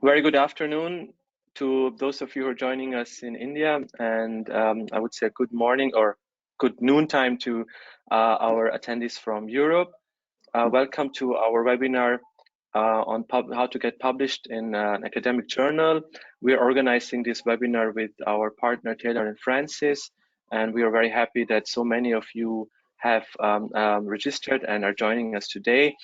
Very good afternoon to those of you who are joining us in India, and I would say a good morning or good noontime to our attendees from Europe. Welcome to our webinar on how to get published in an academic journal. We are organizing this webinar with our partner Taylor and Francis, and we are very happy that so many of you have registered and are joining us today.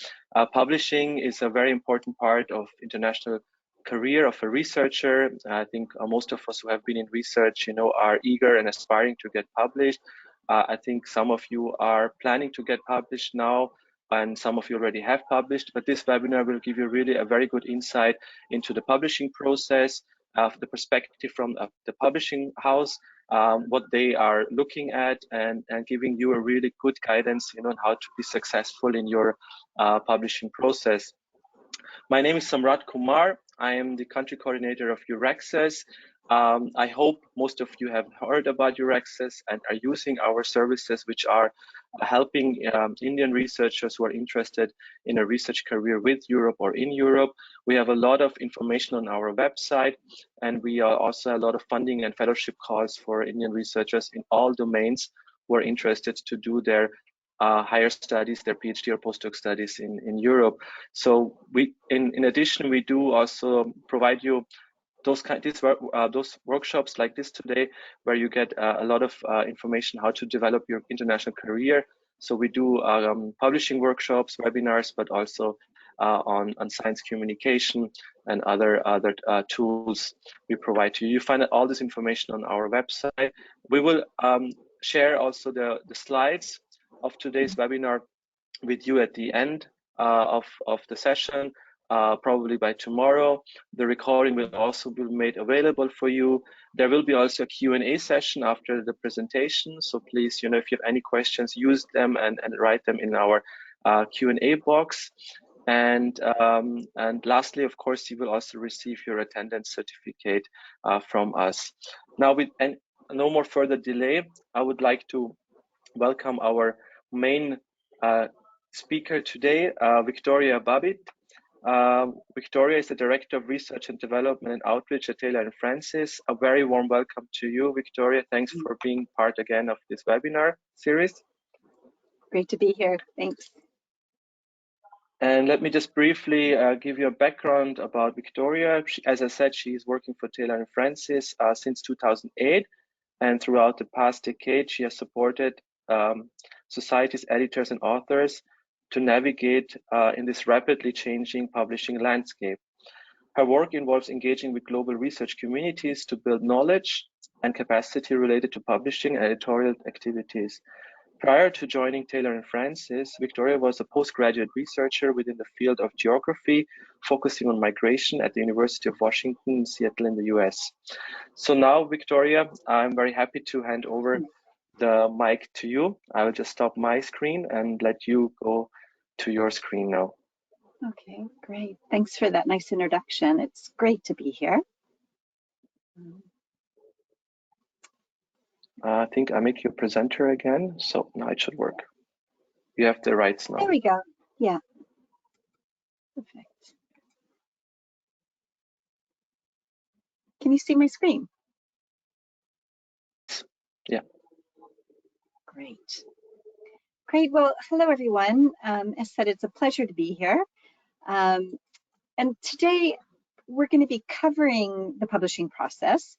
Publishing is a very important part of international career of a researcher. I think most of us who have been in research, are eager and aspiring to get published. I think some of you are planning to get published now, and some of you already have published, but this webinar will give you really a very good insight into the publishing process, the perspective from the publishing house, what they are looking at, and giving you a really good guidance, on how to be successful in your publishing process. My name is Samrat Kumar. I am the country coordinator of Euraccess. I hope most of you have heard about Euraccess and are using our services, which are helping Indian researchers who are interested in a research career with Europe or in Europe. We have a lot of information on our website, and we are also a lot of funding and fellowship calls for Indian researchers in all domains who are interested to do their higher studies, their PhD or postdoc studies in Europe. So we, in addition, we do also provide you those workshops like this today, where you get a lot of information how to develop your international career. So we do publishing workshops, webinars, but also on science communication and other tools we provide to you. You find all this information on our website. We will share also the slides of today's webinar with you at the end of the session, probably by tomorrow. The recording will also be made available for you. There will be also a Q&A session after the presentation. So please, if you have any questions, use them and write them in our Q&A box. And lastly, of course, you will also receive your attendance certificate from us. Now, with no more further delay, I would like to welcome our main speaker today, Victoria Babbitt. Victoria is the Director of Research and Development and Outreach at Taylor & Francis. A very warm welcome to you, Victoria. Thanks for being part again of this webinar series. Great to be here. Thanks. And let me just briefly give you a background about Victoria. As I said, she is working for Taylor & Francis since 2008. And throughout the past decade, she has supported societies, editors, and authors to navigate in this rapidly changing publishing landscape. Her work involves engaging with global research communities to build knowledge and capacity related to publishing and editorial activities. Prior to joining Taylor & Francis, Victoria was a postgraduate researcher within the field of geography, focusing on migration at the University of Washington, Seattle in the US. So now, Victoria, I'm very happy to hand over the mic to you. I will just stop my screen and let you go to your screen now. Okay, great. Thanks for that nice introduction. It's great to be here. I think I make you a presenter again, so now it should work. You have the rights now. There we go. Yeah. Perfect. Can you see my screen? Yeah. Great. Great. Well, hello, everyone. As said, it's a pleasure to be here. And today, we're going to be covering the publishing process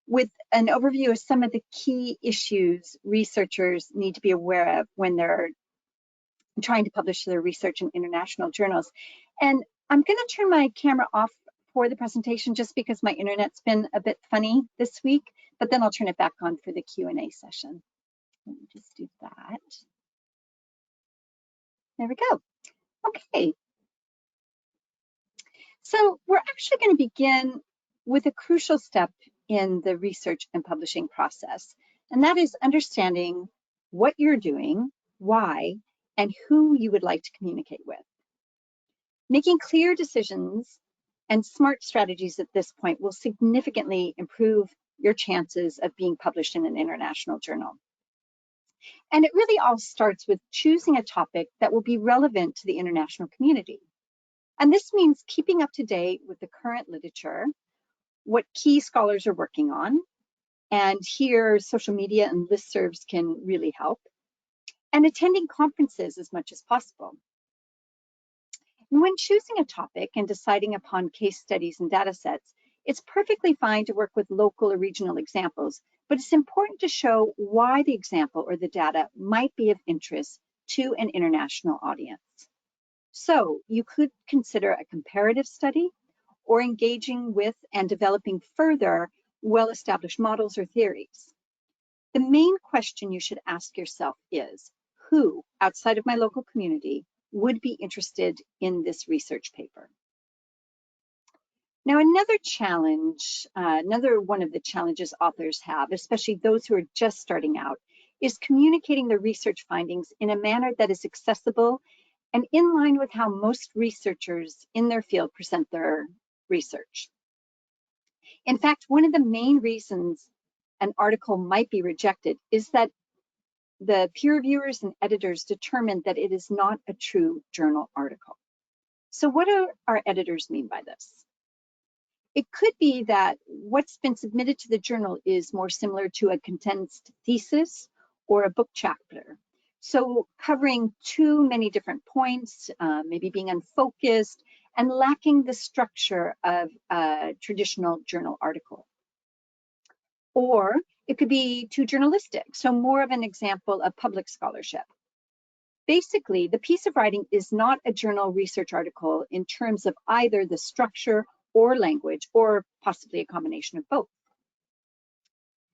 with an overview of some of the key issues researchers need to be aware of when they're trying to publish their research in international journals. And I'm going to turn my camera off for the presentation just because my internet's been a bit funny this week, but then I'll turn it back on for the Q&A session. Let me just do that. There we go. Okay. So we're actually going to begin with a crucial step in the research and publishing process, and that is understanding what you're doing, why, and who you would like to communicate with. Making clear decisions and smart strategies at this point will significantly improve your chances of being published in an international journal. And it really all starts with choosing a topic that will be relevant to the international community. And this means keeping up to date with the current literature, what key scholars are working on, and here social media and listservs can really help, and attending conferences as much as possible. And when choosing a topic and deciding upon case studies and data sets, it's perfectly fine to work with local or regional examples, but it's important to show why the example or the data might be of interest to an international audience. So you could consider a comparative study or engaging with and developing further well-established models or theories. The main question you should ask yourself is, who outside of my local community would be interested in this research paper? Now, another challenge, another one of the challenges authors have, especially those who are just starting out, is communicating the research findings in a manner that is accessible and in line with how most researchers in their field present their research. In fact, one of the main reasons an article might be rejected is that the peer reviewers and editors determined that it is not a true journal article. So what do our editors mean by this? It could be that what's been submitted to the journal is more similar to a condensed thesis or a book chapter. So covering too many different points, maybe being unfocused, and lacking the structure of a traditional journal article. Or it could be too journalistic, so more of an example of public scholarship. Basically, the piece of writing is not a journal research article in terms of either the structure or language, or possibly a combination of both.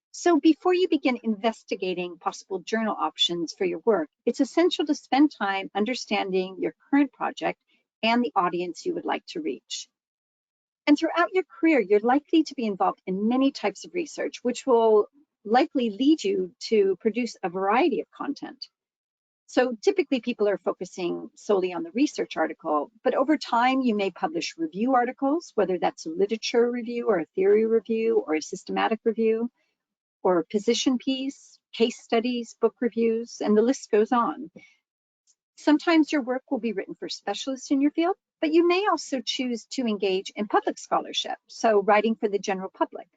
So before you begin investigating possible journal options for your work, it's essential to spend time understanding your current project and the audience you would like to reach. And throughout your career, you're likely to be involved in many types of research, which will likely lead you to produce a variety of content. So typically people are focusing solely on the research article, but over time you may publish review articles, whether that's a literature review or a theory review or a systematic review, or a position piece, case studies, book reviews, and the list goes on. Sometimes your work will be written for specialists in your field, but you may also choose to engage in public scholarship, so writing for the general public.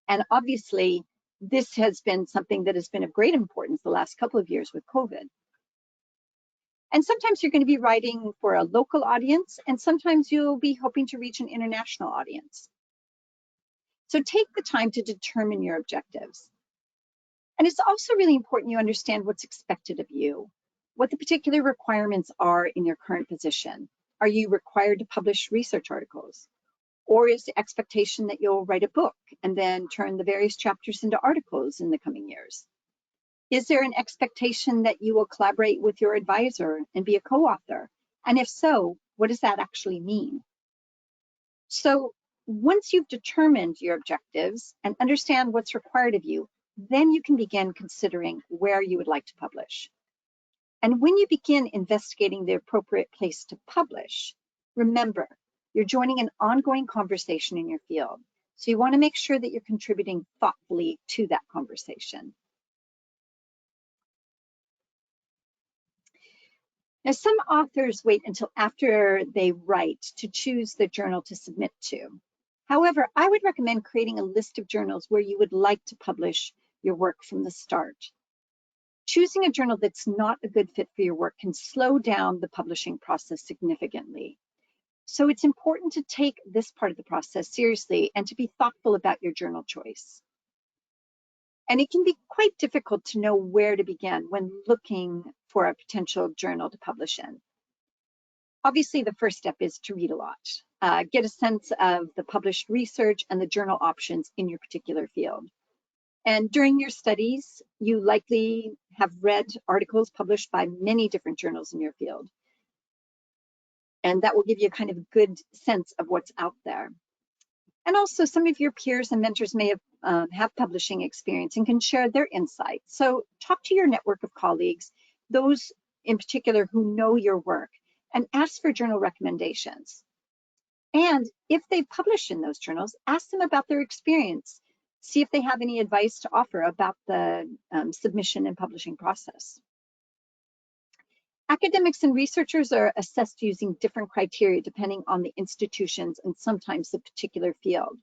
And obviously, this has been something that has been of great importance the last couple of years with COVID. And sometimes you're going to be writing for a local audience, and sometimes you'll be hoping to reach an international audience. So take the time to determine your objectives. And it's also really important you understand what's expected of you, what the particular requirements are in your current position. Are you required to publish research articles? Or is the expectation that you'll write a book and then turn the various chapters into articles in the coming years? Is there an expectation that you will collaborate with your advisor and be a co-author? And if so, what does that actually mean? So once you've determined your objectives and understand what's required of you, then you can begin considering where you would like to publish. And when you begin investigating the appropriate place to publish, remember, you're joining an ongoing conversation in your field. So you want to make sure that you're contributing thoughtfully to that conversation. Now, some authors wait until after they write to choose the journal to submit to. However, I would recommend creating a list of journals where you would like to publish your work from the start. Choosing a journal that's not a good fit for your work can slow down the publishing process significantly. So it's important to take this part of the process seriously and to be thoughtful about your journal choice. And it can be quite difficult to know where to begin when looking for a potential journal to publish in. Obviously, the first step is to read a lot. Get a sense of the published research and the journal options in your particular field. And during your studies, you likely have read articles published by many different journals in your field. And that will give you a kind of good sense of what's out there. And also some of your peers and mentors may have publishing experience and can share their insights. So talk to your network of colleagues, those in particular who know your work, and ask for journal recommendations. And if they publish in those journals, ask them about their experience. See if they have any advice to offer about the submission and publishing process. Academics and researchers are assessed using different criteria depending on the institutions and sometimes the particular field.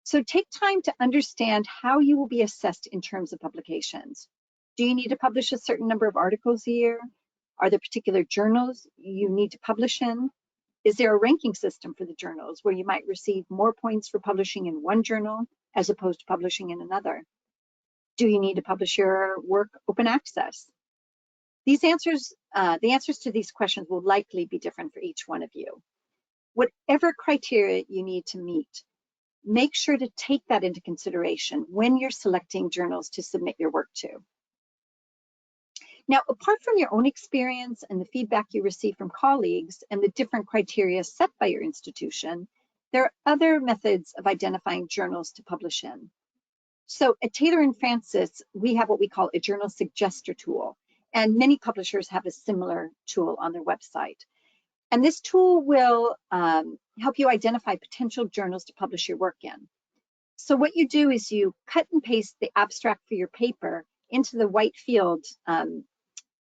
So take time to understand how you will be assessed in terms of publications. Do you need to publish a certain number of articles a year? Are there particular journals you need to publish in? Is there a ranking system for the journals where you might receive more points for publishing in one journal as opposed to publishing in another? Do you need to publish your work open access? The answers to these questions will likely be different for each one of you. Whatever criteria you need to meet, make sure to take that into consideration when you're selecting journals to submit your work to. Now, apart from your own experience and the feedback you receive from colleagues and the different criteria set by your institution, there are other methods of identifying journals to publish in. So at Taylor & Francis, we have what we call a journal suggester tool, and many publishers have a similar tool on their website. And this tool will help you identify potential journals to publish your work in. So what you do is you cut and paste the abstract for your paper into the white field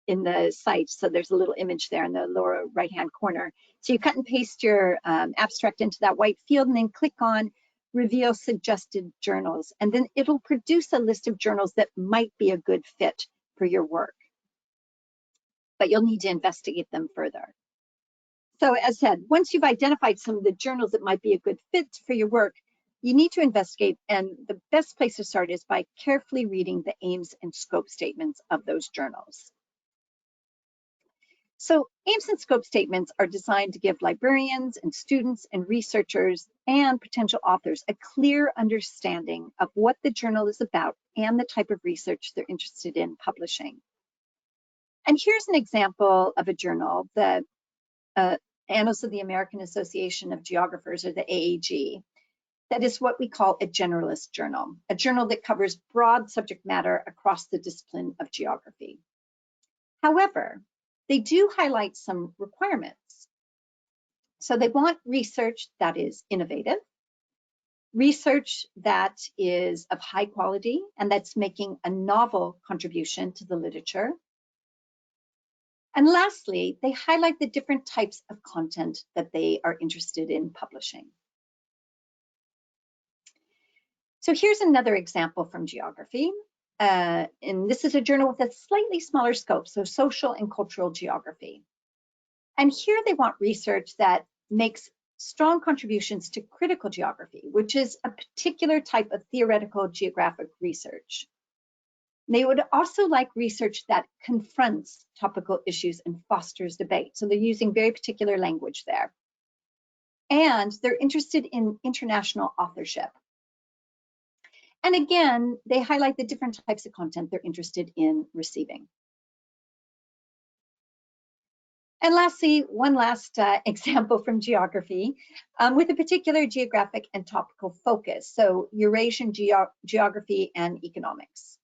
in the site. So there's a little image there in the lower right-hand corner. So you cut and paste your abstract into that white field and then click on Reveal Suggested Journals. And then it'll produce a list of journals that might be a good fit for your work. But you'll need to investigate them further. So as said, once you've identified some of the journals that might be a good fit for your work, you need to investigate, and the best place to start is by carefully reading the aims and scope statements of those journals. So aims and scope statements are designed to give librarians and students and researchers and potential authors a clear understanding of what the journal is about and the type of research they're interested in publishing. And here's an example of a journal, the Annals of the American Association of Geographers, or the AAG. That is what we call a generalist journal, a journal that covers broad subject matter across the discipline of geography. However, they do highlight some requirements. So they want research that is innovative, research that is of high quality and that's making a novel contribution to the literature. And lastly, they highlight the different types of content that they are interested in publishing. So here's another example from geography. And this is a journal with a slightly smaller scope, so social and cultural geography. And here they want research that makes strong contributions to critical geography, which is a particular type of theoretical geographic research. They would also like research that confronts topical issues and fosters debate. So they're using very particular language there. And they're interested in international authorship. And again, they highlight the different types of content they're interested in receiving. And lastly, one last example from geography with a particular geographic and topical focus. So Eurasian geography and economics.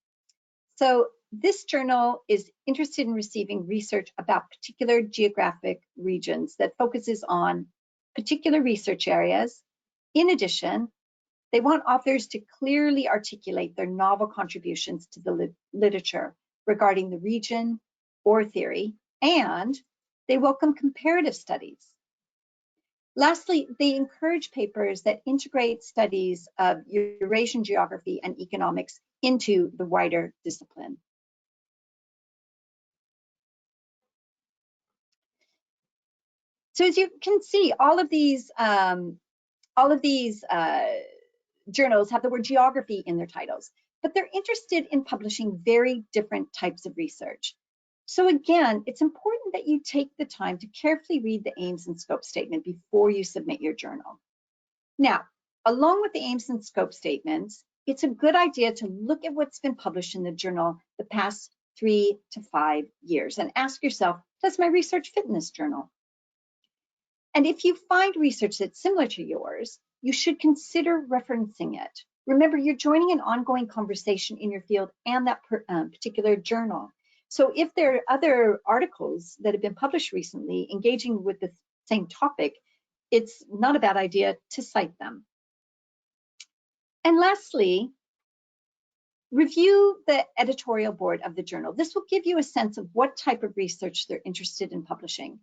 So this journal is interested in receiving research about particular geographic regions that focuses on particular research areas. In addition, they want authors to clearly articulate their novel contributions to the literature regarding the region or theory, and they welcome comparative studies. Lastly, they encourage papers that integrate studies of Eurasian geography and economics into the wider discipline. So as you can see, all of these journals have the word geography in their titles, but they're interested in publishing very different types of research. So again, it's important that you take the time to carefully read the aims and scope statement before you submit your journal. Now, along with the aims and scope statements, it's a good idea to look at what's been published in the journal the past 3 to 5 years and ask yourself, does my research fit in this journal? And if you find research that's similar to yours, you should consider referencing it. Remember, you're joining an ongoing conversation in your field and that particular journal. So if there are other articles that have been published recently engaging with the same topic, it's not a bad idea to cite them. And lastly, Review the editorial board of the journal. This will give you a sense of what type of research they're interested in publishing.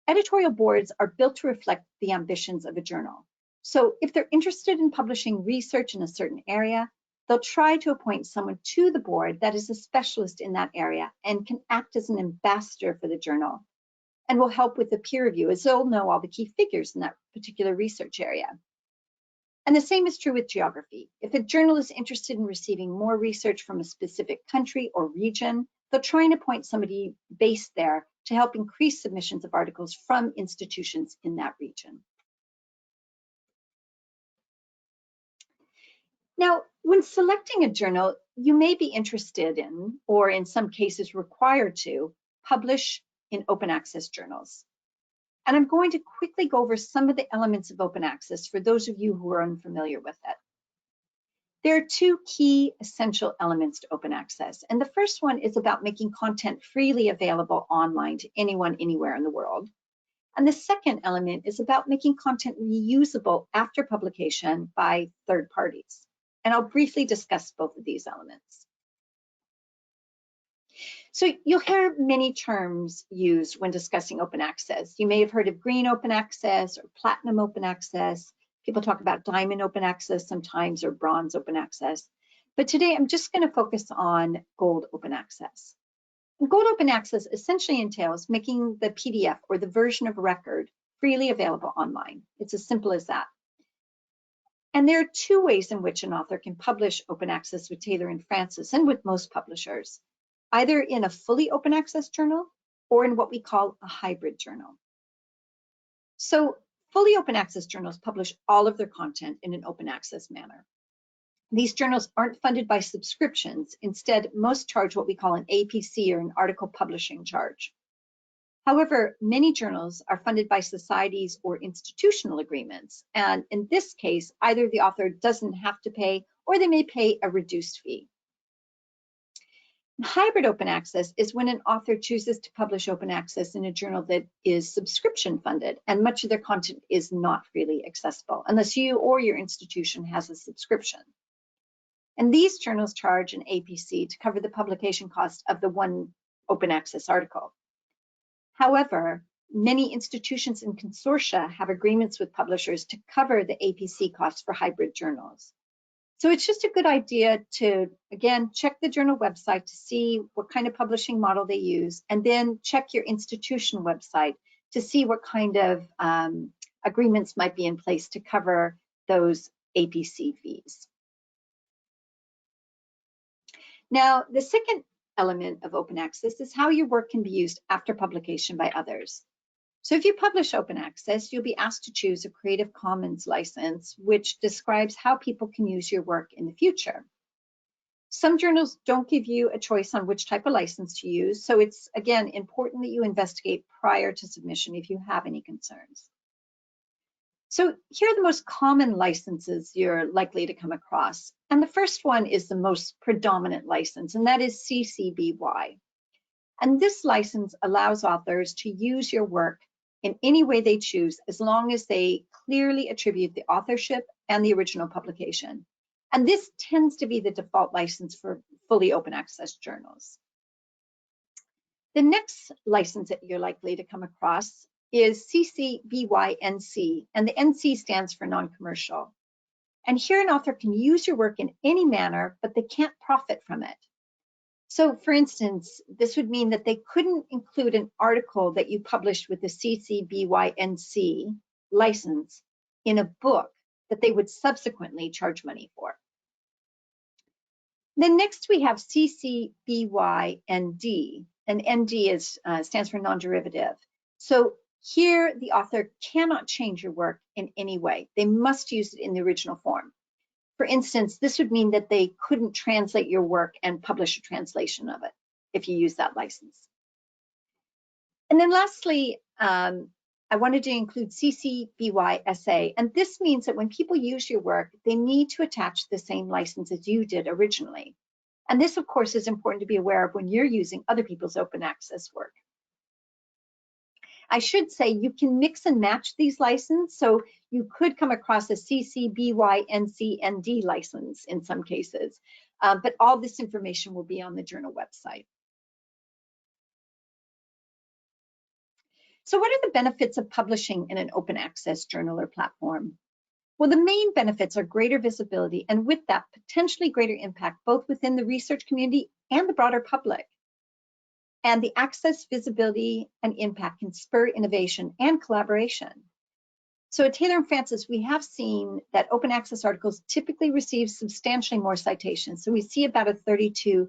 Editorial boards are built to reflect the ambitions of a journal. So if they're interested in publishing research in a certain area, they'll try to appoint someone to the board that is a specialist in that area and can act as an ambassador for the journal and will help with the peer review, as they'll know all the key figures in that particular research area. And the same is true with geography. If a journal is interested in receiving more research from a specific country or region, they'll try and appoint somebody based there to help increase submissions of articles from institutions in that region. Now, when selecting a journal, you may be interested in, or in some cases required to, publish in open access journals. And I'm going to quickly go over some of the elements of open access for those of you who are unfamiliar with it. There are two key essential elements to open access. And the first one is about making content freely available online to anyone, anywhere in the world. And the second element is about making content reusable after publication by third parties. And I'll briefly discuss both of these elements. So you'll hear many terms used when discussing open access. You may have heard of green open access or platinum open access. People talk about diamond open access sometimes, or bronze open access. But today I'm just going to focus on gold open access. And gold open access essentially entails making the PDF or the version of a record freely available online. It's as simple as that. And there are two ways in which an author can publish open access with Taylor and Francis and with most publishers, either in a fully open access journal or in what we call a hybrid journal. So fully open access journals publish all of their content in an open access manner. These journals aren't funded by subscriptions. Instead, most charge what we call an APC, or an article publishing charge. However, many journals are funded by societies or institutional agreements. And in this case, either the author doesn't have to pay, or they may pay a reduced fee. Hybrid open access is when an author chooses to publish open access in a journal that is subscription funded, and much of their content is not freely accessible unless you or your institution has a subscription. And these journals charge an APC to cover the publication cost of the one open access article. However, many institutions and consortia have agreements with publishers to cover the APC costs for hybrid journals. So it's just a good idea to, again, check the journal website to see what kind of publishing model they use, and then check your institution website to see what kind of agreements might be in place to cover those APC fees. Now, the second element of open access is how your work can be used after publication by others. So if you publish open access, you'll be asked to choose a Creative Commons license, which describes how people can use your work in the future. Some journals don't give you a choice on which type of license to use, so it's, again, important that you investigate prior to submission if you have any concerns. So here are the most common licenses you're likely to come across. And the first one is the most predominant license, and that is CC BY. And this license allows authors to use your work in any way they choose, as long as they clearly attribute the authorship and the original publication. And this tends to be the default license for fully open access journals. The next license that you're likely to come across is CC BY NC, and the NC stands for non-commercial. And here an author can use your work in any manner, but they can't profit from it. So for instance, this would mean that they couldn't include an article that you published with the CC BY NC license in a book that they would subsequently charge money for. Then next we have CC BY ND, and ND stands for non-derivative. So here, the author cannot change your work in any way. They must use it in the original form. For instance, this would mean that they couldn't translate your work and publish a translation of it if you use that license. And then lastly, I wanted to include CC BY SA, and this means that when people use your work, they need to attach the same license as you did originally. And this, of course, is important to be aware of when you're using other people's open access work. I should say you can mix and match these licenses, so you could come across a CC BY NC ND license in some cases. but all this information will be on the journal website. So what are the benefits of publishing in an open access journal or platform? Well, the main benefits are greater visibility, and with that, potentially greater impact, both within the research community and the broader public. And the access, visibility, and impact can spur innovation and collaboration. So at Taylor and Francis, we have seen that open access articles typically receive substantially more citations. So we see about a 32%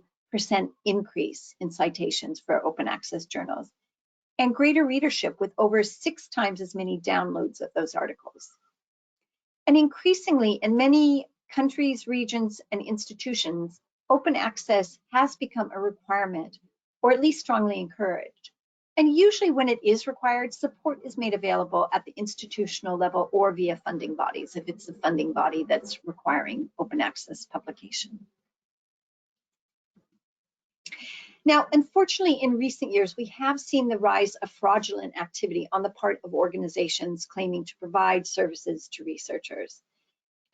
increase in citations for open access journals, and greater readership with over 6 times as many downloads of those articles. And increasingly, in many countries, regions, and institutions, open access has become a requirement, or at least strongly encouraged. And usually when it is required, support is made available at the institutional level or via funding bodies, if it's a funding body that's requiring open access publication. Now, unfortunately, in recent years, we have seen the rise of fraudulent activity on the part of organizations claiming to provide services to researchers.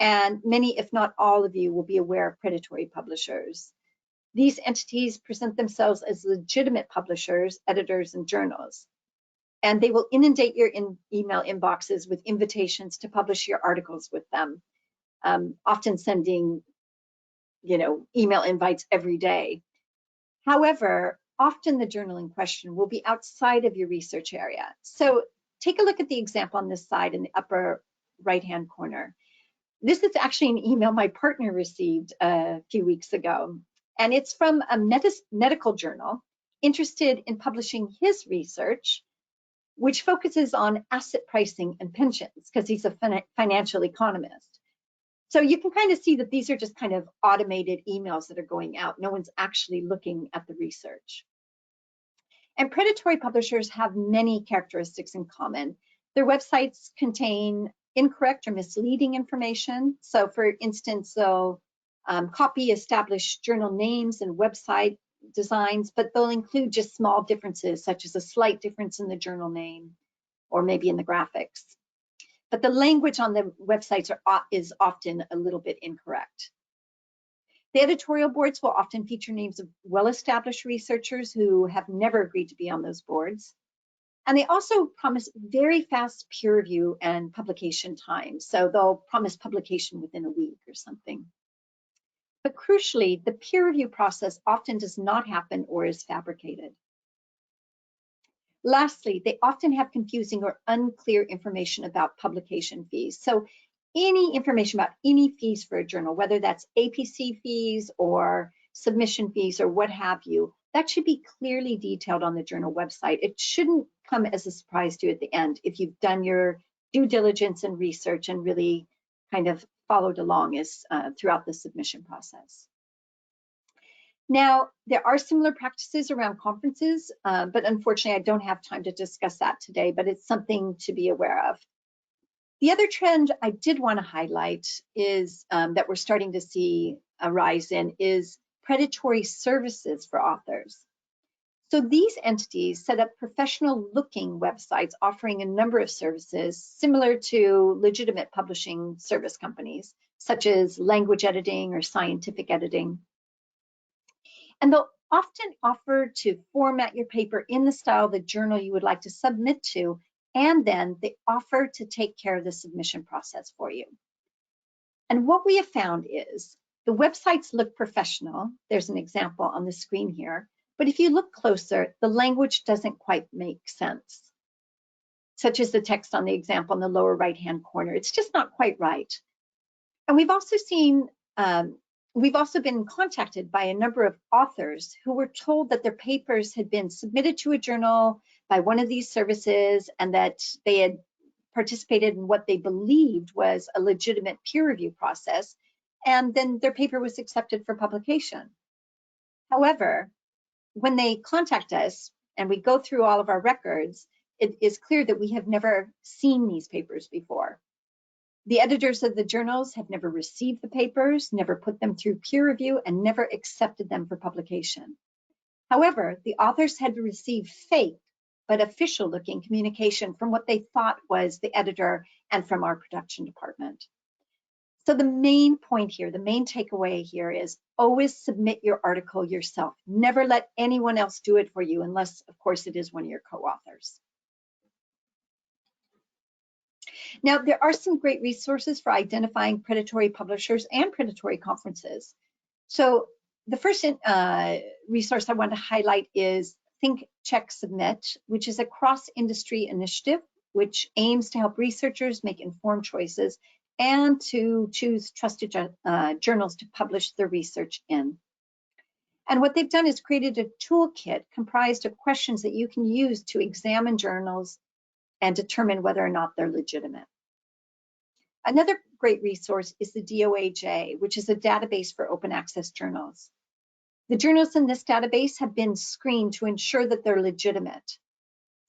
And many, if not all of you, will be aware of predatory publishers. These entities present themselves as legitimate publishers, editors, and journals. And they will inundate your email inboxes with invitations to publish your articles with them, often sending, email invites every day. However, often the journal in question will be outside of your research area. So take a look at the example on this side in the upper right-hand corner. This is actually an email my partner received a few weeks ago, and it's from a medical journal interested in publishing his research, which focuses on asset pricing and pensions, because he's a financial economist. So you can kind of see that these are just kind of automated emails that are going out. No one's actually looking at the research. And predatory publishers have many characteristics in common. Their websites contain incorrect or misleading information. So for instance, they'll copy established journal names and website designs, but they'll include just small differences, such as a slight difference in the journal name or maybe in the graphics. But the language on the websites is often a little bit incorrect. The editorial boards will often feature names of well-established researchers who have never agreed to be on those boards. And they also promise very fast peer review and publication time. So they'll promise publication within a week or something. But crucially, the peer review process often does not happen or is fabricated. Lastly, they often have confusing or unclear information about publication fees. So any information about any fees for a journal, whether that's APC fees or submission fees or what have you, that should be clearly detailed on the journal website. It shouldn't come as a surprise to you at the end if you've done your due diligence and research and really kind of followed along throughout the submission process. Now, there are similar practices around conferences, but unfortunately, I don't have time to discuss that today, but it's something to be aware of. The other trend I did want to highlight is that we're starting to see a rise in is predatory services for authors. So these entities set up professional-looking websites offering a number of services similar to legitimate publishing service companies, such as language editing or scientific editing. And they'll often offer to format your paper in the style of the journal you would like to submit to, and then they offer to take care of the submission process for you. And what we have found is the websites look professional. There's an example on the screen here, but if you look closer, the language doesn't quite make sense, such as the text on the example in the lower right-hand corner. It's just not quite right. And we've also seen we've also been contacted by a number of authors who were told that their papers had been submitted to a journal by one of these services and that they had participated in what they believed was a legitimate peer review process, and then their paper was accepted for publication. However, when they contact us and we go through all of our records, it is clear that we have never seen these papers before. The editors of the journals have never received the papers, never put them through peer review, and never accepted them for publication. However, the authors had received fake but official-looking communication from what they thought was the editor and from our production department. So the main point here, the main takeaway here is always submit your article yourself. Never let anyone else do it for you unless, of course, it is one of your co-authors. Now, there are some great resources for identifying predatory publishers and predatory conferences. So the first resource I want to highlight is Think, Check, Submit, which is a cross-industry initiative which aims to help researchers make informed choices and to choose trusted journals to publish their research in. And what they've done is created a toolkit comprised of questions that you can use to examine journals and determine whether or not they're legitimate. Another great resource is the DOAJ, which is a database for open access journals. The journals in this database have been screened to ensure that they're legitimate.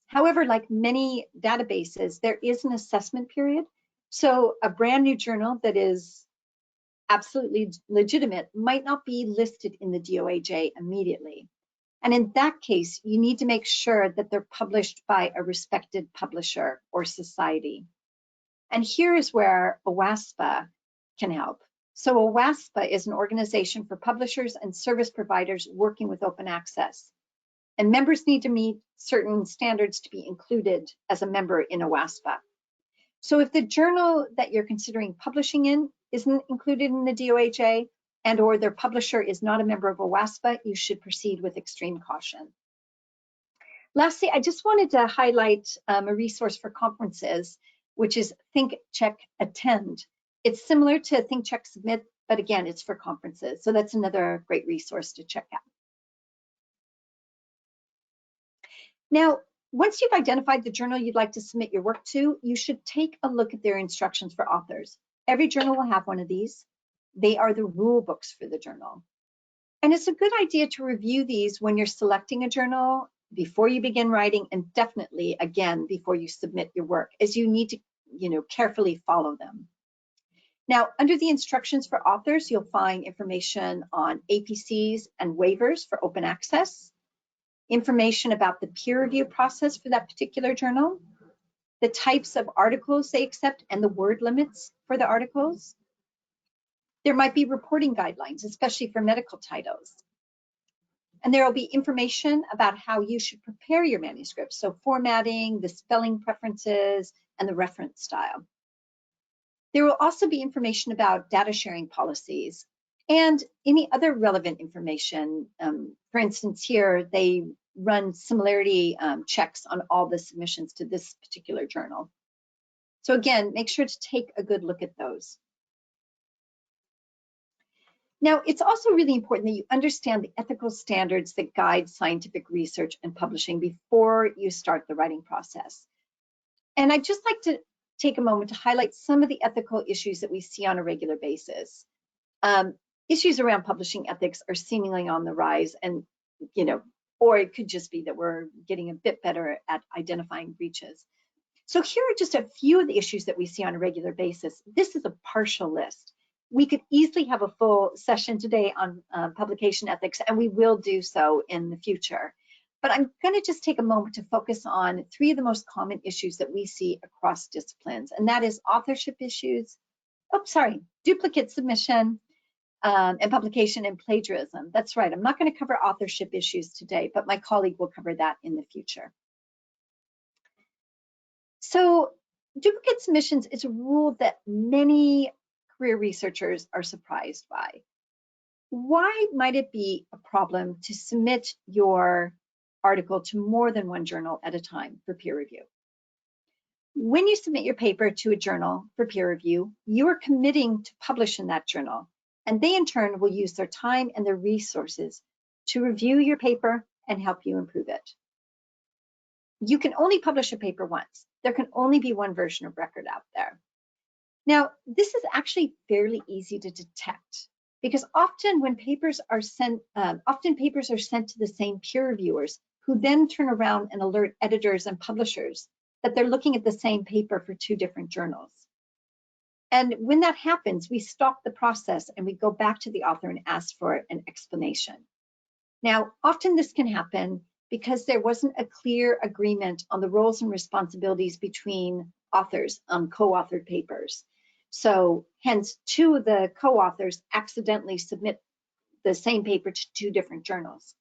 However, like many databases, there is an assessment period. So a brand new journal that is absolutely legitimate might not be listed in the DOAJ immediately. And in that case, you need to make sure that they're published by a respected publisher or society. And here is where OWASPA can help. So OWASPA is an organization for publishers and service providers working with open access. And members need to meet certain standards to be included as a member in OWASPA. So if the journal that you're considering publishing in isn't included in the DOAJ and or their publisher is not a member of OWASPA, you should proceed with extreme caution. Lastly, I just wanted to highlight a resource for conferences, which is Think, Check, Attend. It's similar to Think, Check, Submit, but again, it's for conferences. So that's another great resource to check out. Now, once you've identified the journal you'd like to submit your work to, you should take a look at their instructions for authors. Every journal will have one of these. They are the rule books for the journal. And it's a good idea to review these when you're selecting a journal, before you begin writing, and definitely, again, before you submit your work, as you need to, carefully follow them. Now, under the instructions for authors, you'll find information on APCs and waivers for open access, information about the peer review process for that particular journal, the types of articles they accept and the word limits for the articles. There might be reporting guidelines, especially for medical titles. And there will be information about how you should prepare your manuscript, so formatting, the spelling preferences, and the reference style. There will also be information about data sharing policies and any other relevant information. For instance, here they run similarity checks on all the submissions to this particular journal. So again, make sure to take a good look at those. Now, it's also really important that you understand the ethical standards that guide scientific research and publishing before you start the writing process. And I'd just like to take a moment to highlight some of the ethical issues that we see on a regular basis. Issues around publishing ethics are seemingly on the rise, and or it could just be that we're getting a bit better at identifying breaches. So here are just a few of the issues that we see on a regular basis. This is a partial list. We could easily have a full session today on publication ethics, and we will do so in the future. But I'm going to just take a moment to focus on 3 of the most common issues that we see across disciplines, and that is authorship issues, duplicate submission, and publication and plagiarism. That's right, I'm not going to cover authorship issues today, but my colleague will cover that in the future. So duplicate submissions is a rule that many career researchers are surprised by. Why might it be a problem to submit your article to more than one journal at a time for peer review? When you submit your paper to a journal for peer review, you are committing to publish in that journal, and they in turn will use their time and their resources to review your paper and help you improve it. You can only publish a paper once. There can only be one version of record out there. Now, this is actually fairly easy to detect because often when papers are sent, papers are sent to the same peer reviewers who then turn around and alert editors and publishers that they're looking at the same paper for 2 different journals. And when that happens, we stop the process and we go back to the author and ask for an explanation. Now, often this can happen because there wasn't a clear agreement on the roles and responsibilities between authors on co-authored papers. So hence, two of the co-authors accidentally submit the same paper to two different journals.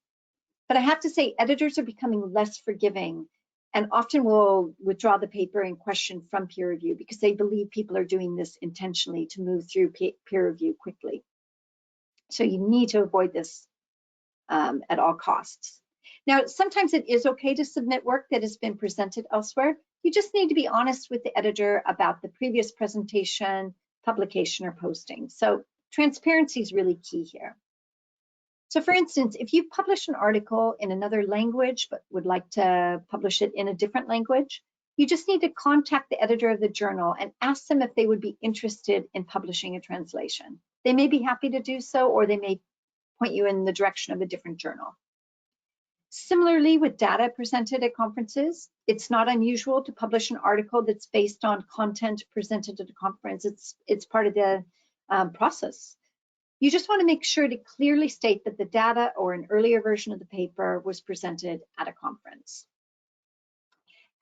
But I have to say, editors are becoming less forgiving and often will withdraw the paper in question from peer review because they believe people are doing this intentionally to move through peer review quickly. So you need to avoid this at all costs. Now, sometimes it is okay to submit work that has been presented elsewhere. You just need to be honest with the editor about the previous presentation, publication, or posting. So transparency is really key here. So for instance, if you publish an article in another language but would like to publish it in a different language, you just need to contact the editor of the journal and ask them if they would be interested in publishing a translation. They may be happy to do so, or they may point you in the direction of a different journal. Similarly, with data presented at conferences, it's not unusual to publish an article that's based on content presented at a conference. It's part of the process. You just want to make sure to clearly state that the data or an earlier version of the paper was presented at a conference.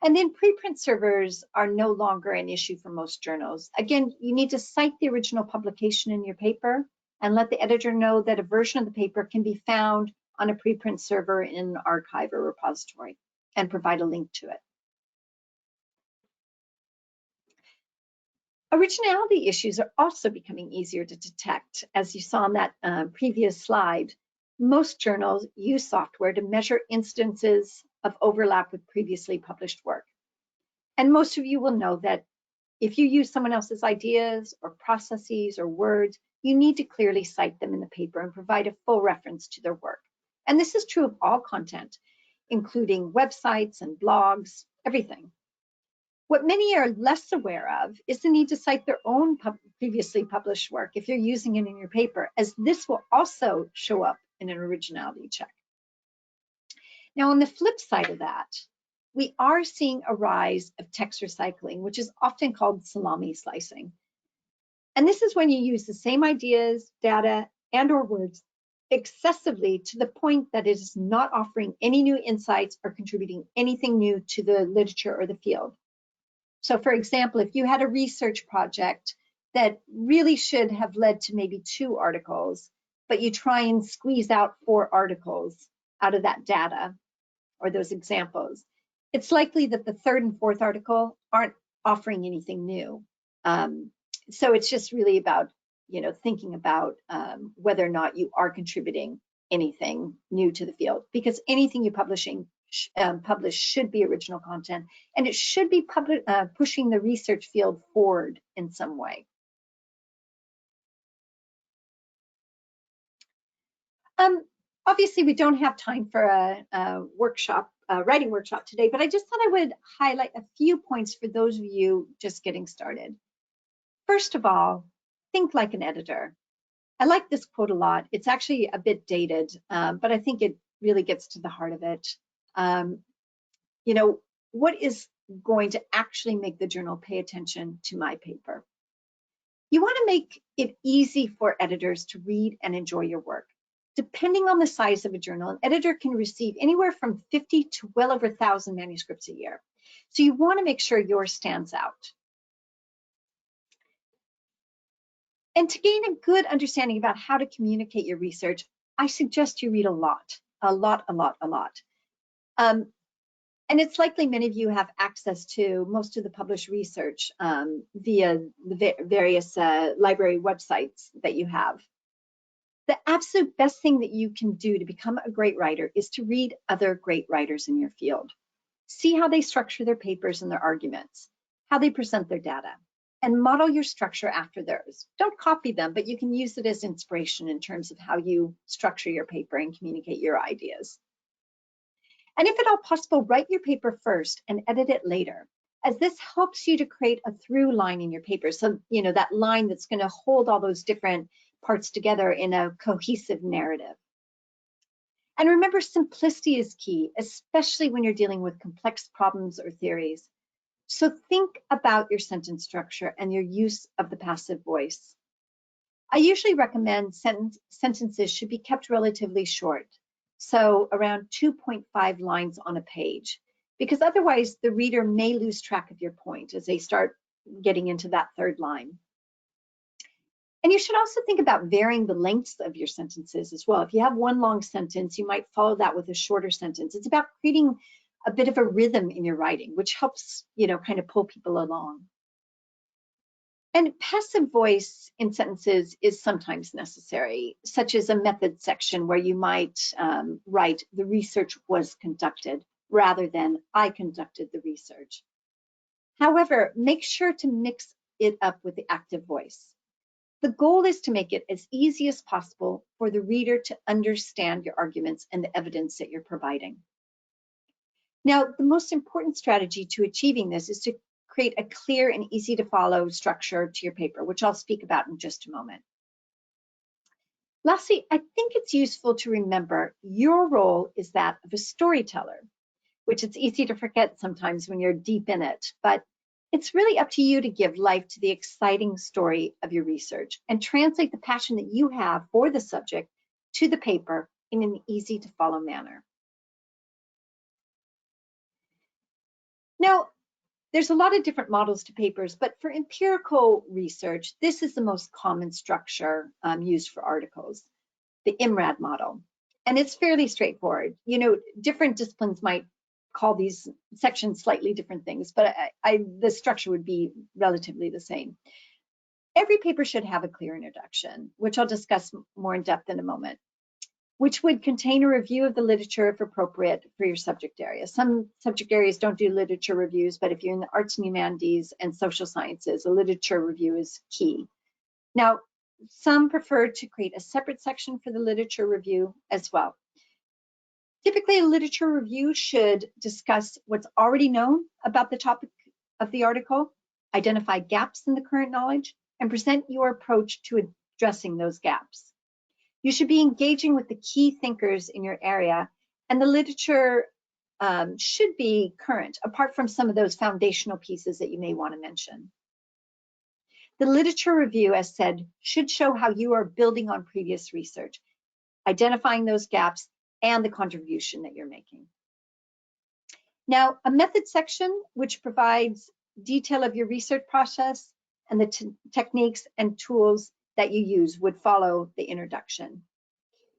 And then preprint servers are no longer an issue for most journals. Again, you need to cite the original publication in your paper and let the editor know that a version of the paper can be found on a preprint server in an archive or repository and provide a link to it. Originality issues are also becoming easier to detect. As you saw on that previous slide, most journals use software to measure instances of overlap with previously published work. And most of you will know that if you use someone else's ideas or processes or words, you need to clearly cite them in the paper and provide a full reference to their work. And this is true of all content, including websites and blogs, everything. What many are less aware of is the need to cite their own previously published work if you're using it in your paper, as this will also show up in an originality check. Now, on the flip side of that, we are seeing a rise of text recycling, which is often called salami slicing. And this is when you use the same ideas, data, and/or words excessively to the point that it is not offering any new insights or contributing anything new to the literature or the field. So for example, if you had a research project that really should have led to maybe 2 articles, but you try and squeeze out 4 articles out of that data or those examples, it's likely that the 3rd and 4th article aren't offering anything new. So it's just really about, thinking about whether or not you are contributing anything new to the field, because anything you publish should be original content, and it should be pushing the research field forward in some way. Obviously, we don't have time for a writing workshop today, but I just thought I would highlight a few points for those of you just getting started. First of all, think like an editor. I like this quote a lot. It's actually a bit dated, but I think it really gets to the heart of it. What is going to actually make the journal pay attention to my paper? You want to make it easy for editors to read and enjoy your work. Depending on the size of a journal, an editor can receive anywhere from 50 to well over 1,000 manuscripts a year. So you want to make sure yours stands out. And to gain a good understanding about how to communicate your research, I suggest you read a lot. And it's likely many of you have access to most of the published research via the various library websites that you have. The absolute best thing that you can do to become a great writer is to read other great writers in your field. See how they structure their papers and their arguments, how they present their data, and model your structure after theirs. Don't copy them, but you can use it as inspiration in terms of how you structure your paper and communicate your ideas. And if at all possible, write your paper first and edit it later, as this helps you to create a through line in your paper. So, that line that's going to hold all those different parts together in a cohesive narrative. And remember, simplicity is key, especially when you're dealing with complex problems or theories. So think about your sentence structure and your use of the passive voice. I usually recommend sentences should be kept relatively short, so around 2.5 lines on a page, because otherwise the reader may lose track of your point as they start getting into that 3rd line. And you should also think about varying the lengths of your sentences as well. If you have one long sentence, you might follow that with a shorter sentence. It's about creating a bit of a rhythm in your writing, which helps, kind of pull people along. And passive voice in sentences is sometimes necessary, such as a method section where you might write, the research was conducted, rather than I conducted the research. However, make sure to mix it up with the active voice. The goal is to make it as easy as possible for the reader to understand your arguments and the evidence that you're providing. Now, the most important strategy to achieving this is to create a clear and easy to follow structure to your paper, which I'll speak about in just a moment. Lastly, I think it's useful to remember your role is that of a storyteller, which it's easy to forget sometimes when you're deep in it, but it's really up to you to give life to the exciting story of your research and translate the passion that you have for the subject to the paper in an easy to follow manner. Now, there's a lot of different models to papers, but for empirical research, this is the most common structure used for articles, the IMRAD model. And it's fairly straightforward. Different disciplines might call these sections slightly different things, but the structure would be relatively the same. Every paper should have a clear introduction, which I'll discuss more in depth in a moment, which would contain a review of the literature if appropriate for your subject area. Some subject areas don't do literature reviews, but if you're in the arts and humanities and social sciences, a literature review is key. Now, some prefer to create a separate section for the literature review as well. Typically, a literature review should discuss what's already known about the topic of the article, identify gaps in the current knowledge, and present your approach to addressing those gaps. You should be engaging with the key thinkers in your area, and the literature should be current, apart from some of those foundational pieces that you may want to mention. The literature review, as said, should show how you are building on previous research, identifying those gaps, and the contribution that you're making. Now, a method section, which provides detail of your research process and the techniques and tools that you use, would follow the introduction.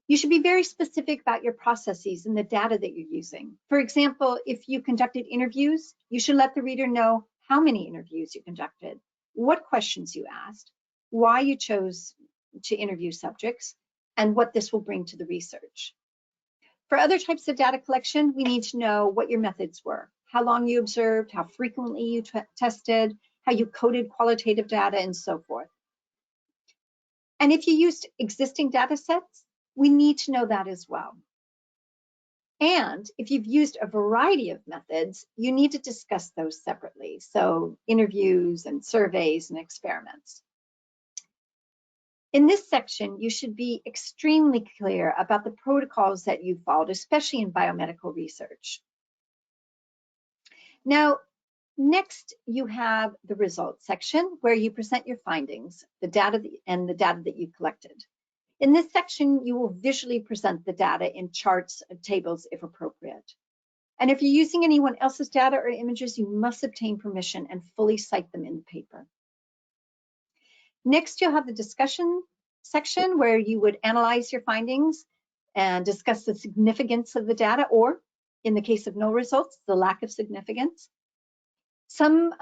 You should be very specific about your processes and the data that you're using. For example, if you conducted interviews, you should let the reader know how many interviews you conducted, what questions you asked, why you chose to interview subjects, and what this will bring to the research. For other types of data collection, we need to know what your methods were, how long you observed, how frequently you tested, how you coded qualitative data, and so forth. And if you used existing data sets, we need to know that as well. And if you've used a variety of methods, you need to discuss those separately. So interviews and surveys and experiments. In this section, you should be extremely clear about the protocols that you followed, especially in biomedical research. Now, next, you have the results section where you present your findings, the data that you collected. In this section, you will visually present the data in charts and tables if appropriate. And if you're using anyone else's data or images, you must obtain permission and fully cite them in the paper. Next, you'll have the discussion section where you would analyze your findings and discuss the significance of the data, or in the case of no results, the lack of significance. Some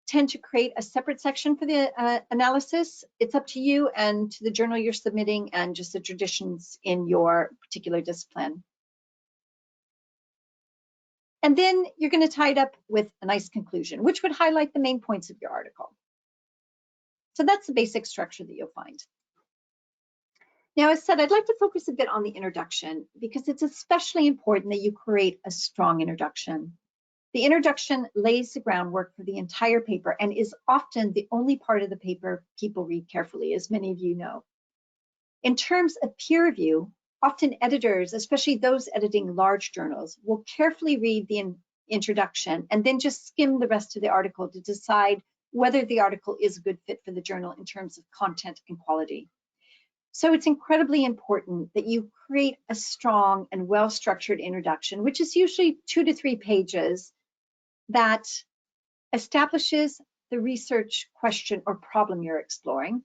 tend to create a separate section for the analysis. It's up to you and to the journal you're submitting and just the traditions in your particular discipline. And then you're going to tie it up with a nice conclusion, which would highlight the main points of your article. So that's the basic structure that you'll find. Now, as said, I'd like to focus a bit on the introduction because it's especially important that you create a strong introduction. The introduction lays the groundwork for the entire paper and is often the only part of the paper people read carefully, as many of you know. In terms of peer review, often editors, especially those editing large journals, will carefully read the introduction and then just skim the rest of the article to decide whether the article is a good fit for the journal in terms of content and quality. So it's incredibly important that you create a strong and well-structured introduction, which is usually 2 to 3 pages, that establishes the research question or problem you're exploring,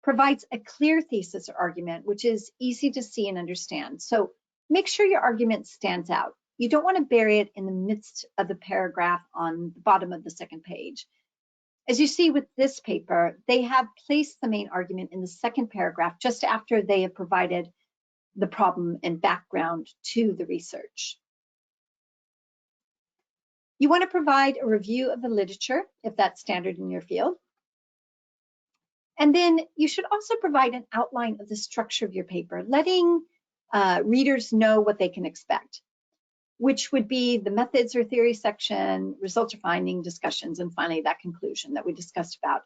provides a clear thesis or argument, which is easy to see and understand. So make sure your argument stands out. You don't want to bury it in the midst of the paragraph on the bottom of the second page. As you see with this paper, they have placed the main argument in the second paragraph just after they have provided the problem and background to the research. You want to provide a review of the literature, if that's standard in your field. And then you should also provide an outline of the structure of your paper, letting readers know what they can expect, which would be the methods or theory section, results or finding discussions, and finally that conclusion that we discussed about.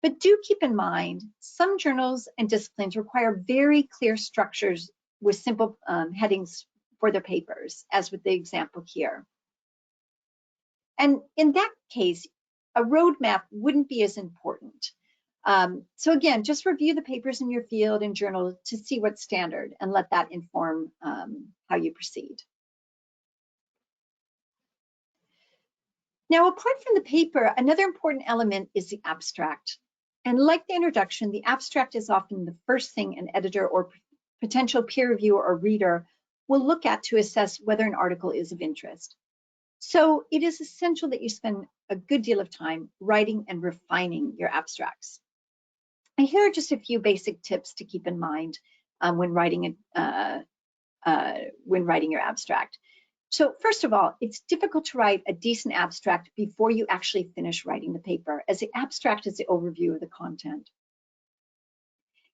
But do keep in mind, some journals and disciplines require very clear structures with simple headings for their papers, as with the example here. And in that case, a roadmap wouldn't be as important. So again, just review the papers in your field and journal to see what's standard and let that inform how you proceed. Now, apart from the paper, another important element is the abstract. And like the introduction, the abstract is often the first thing an editor or potential peer reviewer or reader will look at to assess whether an article is of interest. So it is essential that you spend a good deal of time writing and refining your abstracts. And here are just a few basic tips to keep in mind when writing your abstract. So first of all, it's difficult to write a decent abstract before you actually finish writing the paper, as the abstract is the overview of the content.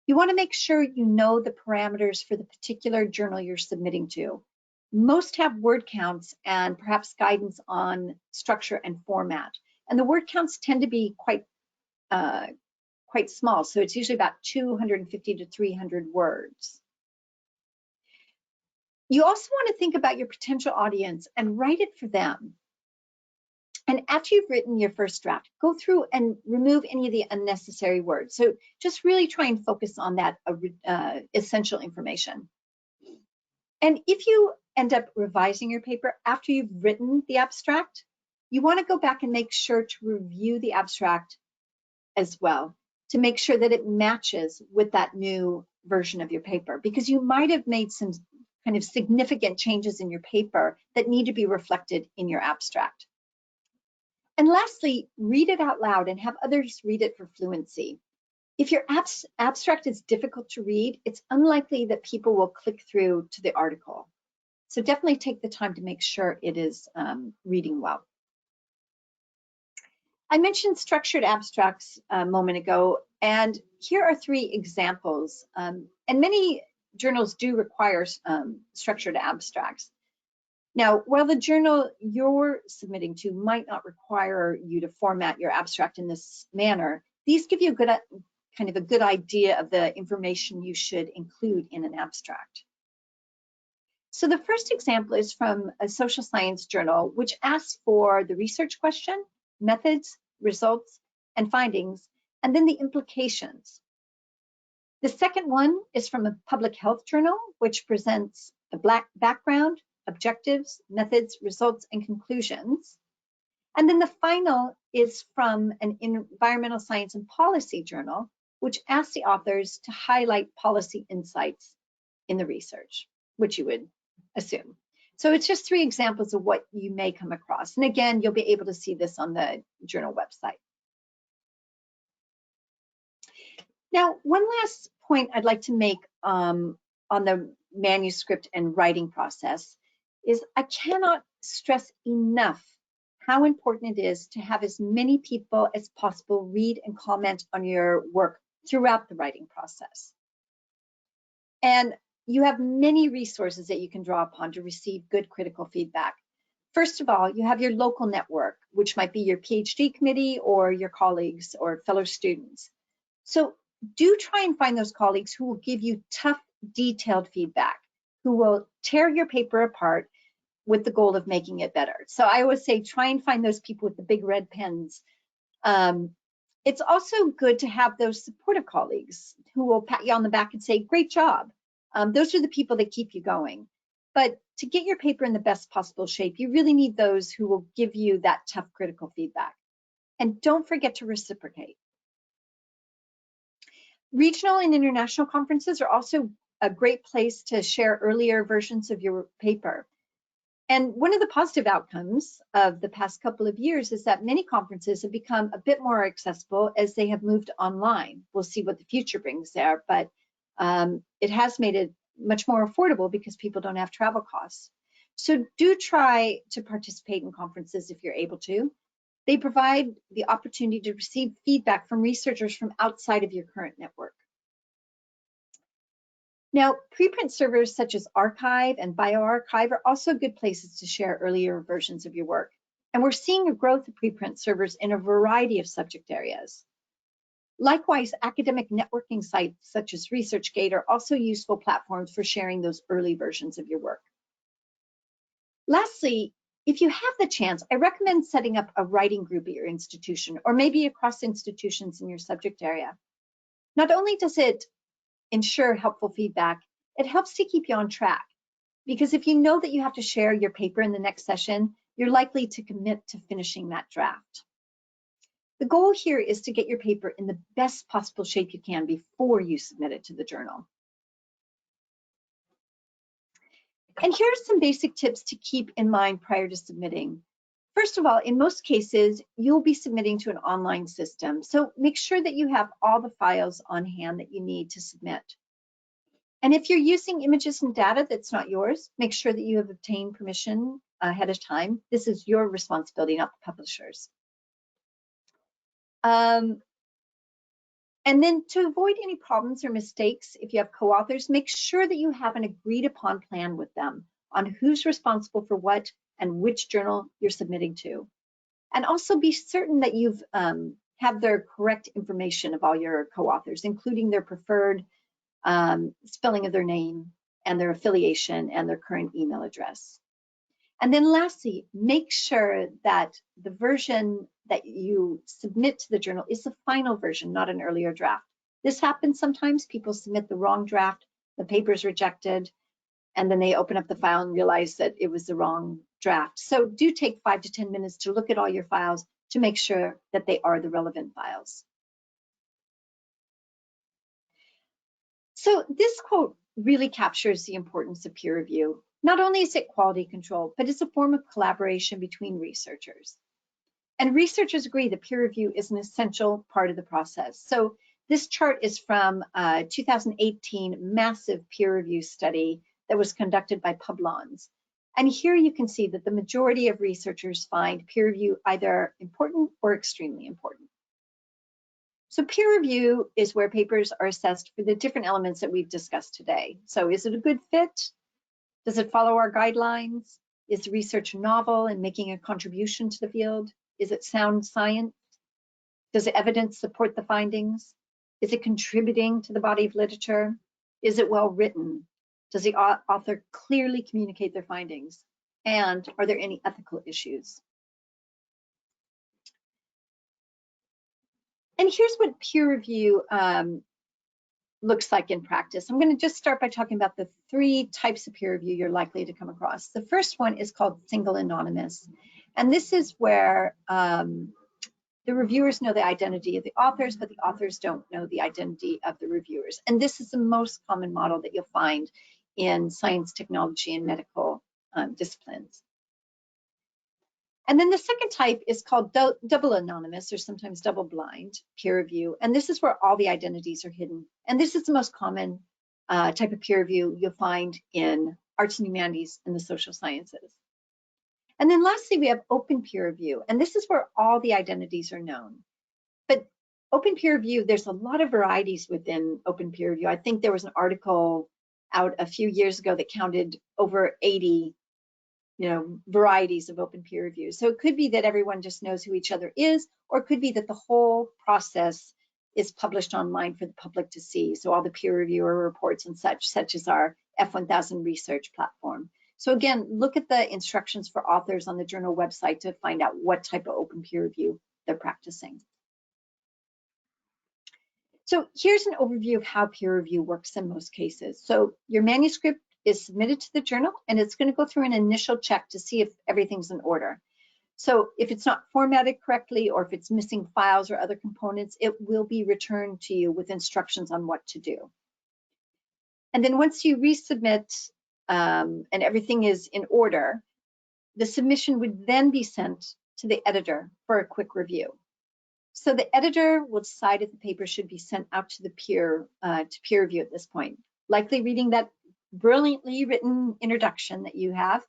You want to make sure you know the parameters for the particular journal you're submitting to. Most have word counts and perhaps guidance on structure and format. And the word counts tend to be quite small, so it's usually about 250 to 300 words. You also want to think about your potential audience and write it for them. And after you've written your first draft, go through and remove any of the unnecessary words. So just really try and focus on that essential information. And if you end up revising your paper after you've written the abstract, you want to go back and make sure to review the abstract as well, to make sure that it matches with that new version of your paper, because you might have made some kind of significant changes in your paper that need to be reflected in your abstract. And lastly, read it out loud and have others read it for fluency. If your abstract is difficult to read, it's unlikely that people will click through to the article. So definitely take the time to make sure it is reading well. I mentioned structured abstracts a moment ago, and here are 3 examples. And many journals do require structured abstracts. Now, while the journal you're submitting to might not require you to format your abstract in this manner, these give you a good idea of the information you should include in an abstract. So the first example is from a social science journal, which asks for the research question, methods, results, and findings, and then the implications. The second one is from a public health journal, which presents the background, objectives, methods, results, and conclusions. And then the final is from an environmental science and policy journal, which asks the authors to highlight policy insights in the research, which you would assume. So it's just 3 examples of what you may come across. And again, you'll be able to see this on the journal website. Now, one last point I'd like to make on the manuscript and writing process is I cannot stress enough how important it is to have as many people as possible read and comment on your work throughout the writing process. And you have many resources that you can draw upon to receive good critical feedback. First of all, you have your local network, which might be your PhD committee or your colleagues or fellow students. So do try and find those colleagues who will give you tough, detailed feedback, who will tear your paper apart with the goal of making it better. So I always say, try and find those people with the big red pens. It's also good to have those supportive colleagues who will pat you on the back and say, great job. Those are the people that keep you going. But to get your paper in the best possible shape, you really need those who will give you that tough critical feedback. And don't forget to reciprocate. Regional and international conferences are also a great place to share earlier versions of your paper. And one of the positive outcomes of the past couple of years is that many conferences have become a bit more accessible as they have moved online. We'll see what the future brings there, but it has made it much more affordable because people don't have travel costs. So do try to participate in conferences if you're able to. They provide the opportunity to receive feedback from researchers from outside of your current network. Now, preprint servers such as Archive and BioArchive are also good places to share earlier versions of your work. And we're seeing a growth of preprint servers in a variety of subject areas. Likewise, academic networking sites such as ResearchGate are also useful platforms for sharing those early versions of your work. Lastly, if you have the chance, I recommend setting up a writing group at your institution or maybe across institutions in your subject area. Not only does it ensure helpful feedback, it helps to keep you on track. Because if you know that you have to share your paper in the next session, you're likely to commit to finishing that draft. The goal here is to get your paper in the best possible shape you can before you submit it to the journal. And here are some basic tips to keep in mind prior to submitting. First of all, in most cases, you'll be submitting to an online system. So make sure that you have all the files on hand that you need to submit. And if you're using images and data that's not yours, make sure that you have obtained permission ahead of time. This is your responsibility, not the publisher's. And then to avoid any problems or mistakes, if you have co-authors, make sure that you have an agreed upon plan with them on who's responsible for what and which journal you're submitting to. And also be certain that you've have their correct information of all your co-authors, including their preferred spelling of their name and their affiliation and their current email address. And then lastly, make sure that the version that you submit to the journal is the final version, not an earlier draft. This happens sometimes. People submit the wrong draft, the paper's rejected, and then they open up the file and realize that it was the wrong draft. So do take 5 to 10 minutes to look at all your files to make sure that they are the relevant files. So this quote really captures the importance of peer review. Not only is it quality control, but it's a form of collaboration between researchers. And researchers agree that peer review is an essential part of the process. So this chart is from a 2018 massive peer review study that was conducted by Publons. And here you can see that the majority of researchers find peer review either important or extremely important. So peer review is where papers are assessed for the different elements that we've discussed today. So is it a good fit? Does it follow our guidelines? Is the research novel and making a contribution to the field? Is it sound science? Does the evidence support the findings? Is it contributing to the body of literature? Is it well written? Does the author clearly communicate their findings? And are there any ethical issues? And here's what peer review looks like in practice. I'm going to just start by talking about the 3 types of peer review you're likely to come across. The first one is called single anonymous. And this is where the reviewers know the identity of the authors, but the authors don't know the identity of the reviewers. And this is the most common model that you'll find in science, technology, and medical disciplines. And then the second type is called double anonymous, or sometimes double blind peer review. And this is where all the identities are hidden. And this is the most common type of peer review you'll find in arts and humanities and the social sciences. And then lastly, we have open peer review. And this is where all the identities are known. But open peer review, there's a lot of varieties within open peer review. I think there was an article out a few years ago that counted over 80 varieties of open peer review. So it could be that everyone just knows who each other is, or it could be that the whole process is published online for the public to see. So all the peer reviewer reports and such as our F1000 research platform. So again, look at the instructions for authors on the journal website to find out what type of open peer review they're practicing. So here's an overview of how peer review works in most cases. So your manuscript is submitted to the journal, and it's going to go through an initial check to see if everything's in order. So if it's not formatted correctly, or if it's missing files or other components, it will be returned to you with instructions on what to do. And then once you resubmit and everything is in order, the submission would then be sent to the editor for a quick review. So the editor will decide if the paper should be sent out to the peer review at this point, likely reading that brilliantly written introduction that you have.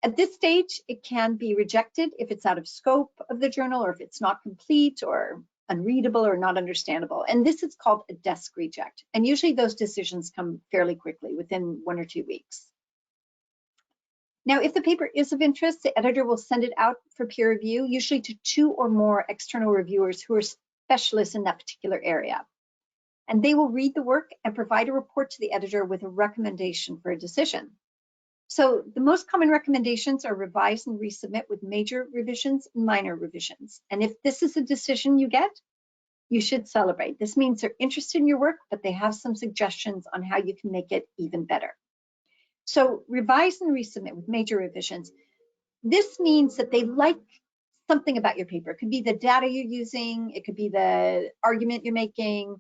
At this stage, it can be rejected if it's out of scope of the journal, or if it's not complete or unreadable or not understandable. And this is called a desk reject. And usually those decisions come fairly quickly, within 1 or 2 weeks. Now, if the paper is of interest, the editor will send it out for peer review, usually to 2 or more external reviewers who are specialists in that particular area. And they will read the work and provide a report to the editor with a recommendation for a decision. So the most common recommendations are revise and resubmit with major revisions and minor revisions. And if this is a decision you get, you should celebrate. This means they're interested in your work, but they have some suggestions on how you can make it even better. So revise and resubmit with major revisions. This means that they like something about your paper. It could be the data you're using, it could be the argument you're making,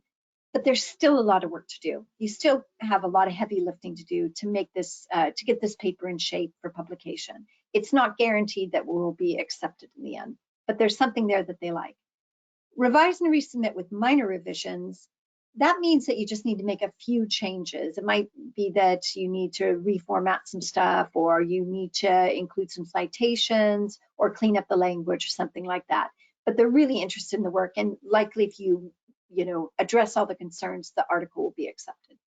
but there's still a lot of work to do. You still have a lot of heavy lifting to do to make this, to get this paper in shape for publication. It's not guaranteed that will be accepted in the end, but there's something there that they like. Revise and resubmit with minor revisions. That means that you just need to make a few changes. It might be that you need to reformat some stuff, or you need to include some citations, or clean up the language, or something like that. But they're really interested in the work, and likely if you address all the concerns, the article will be accepted.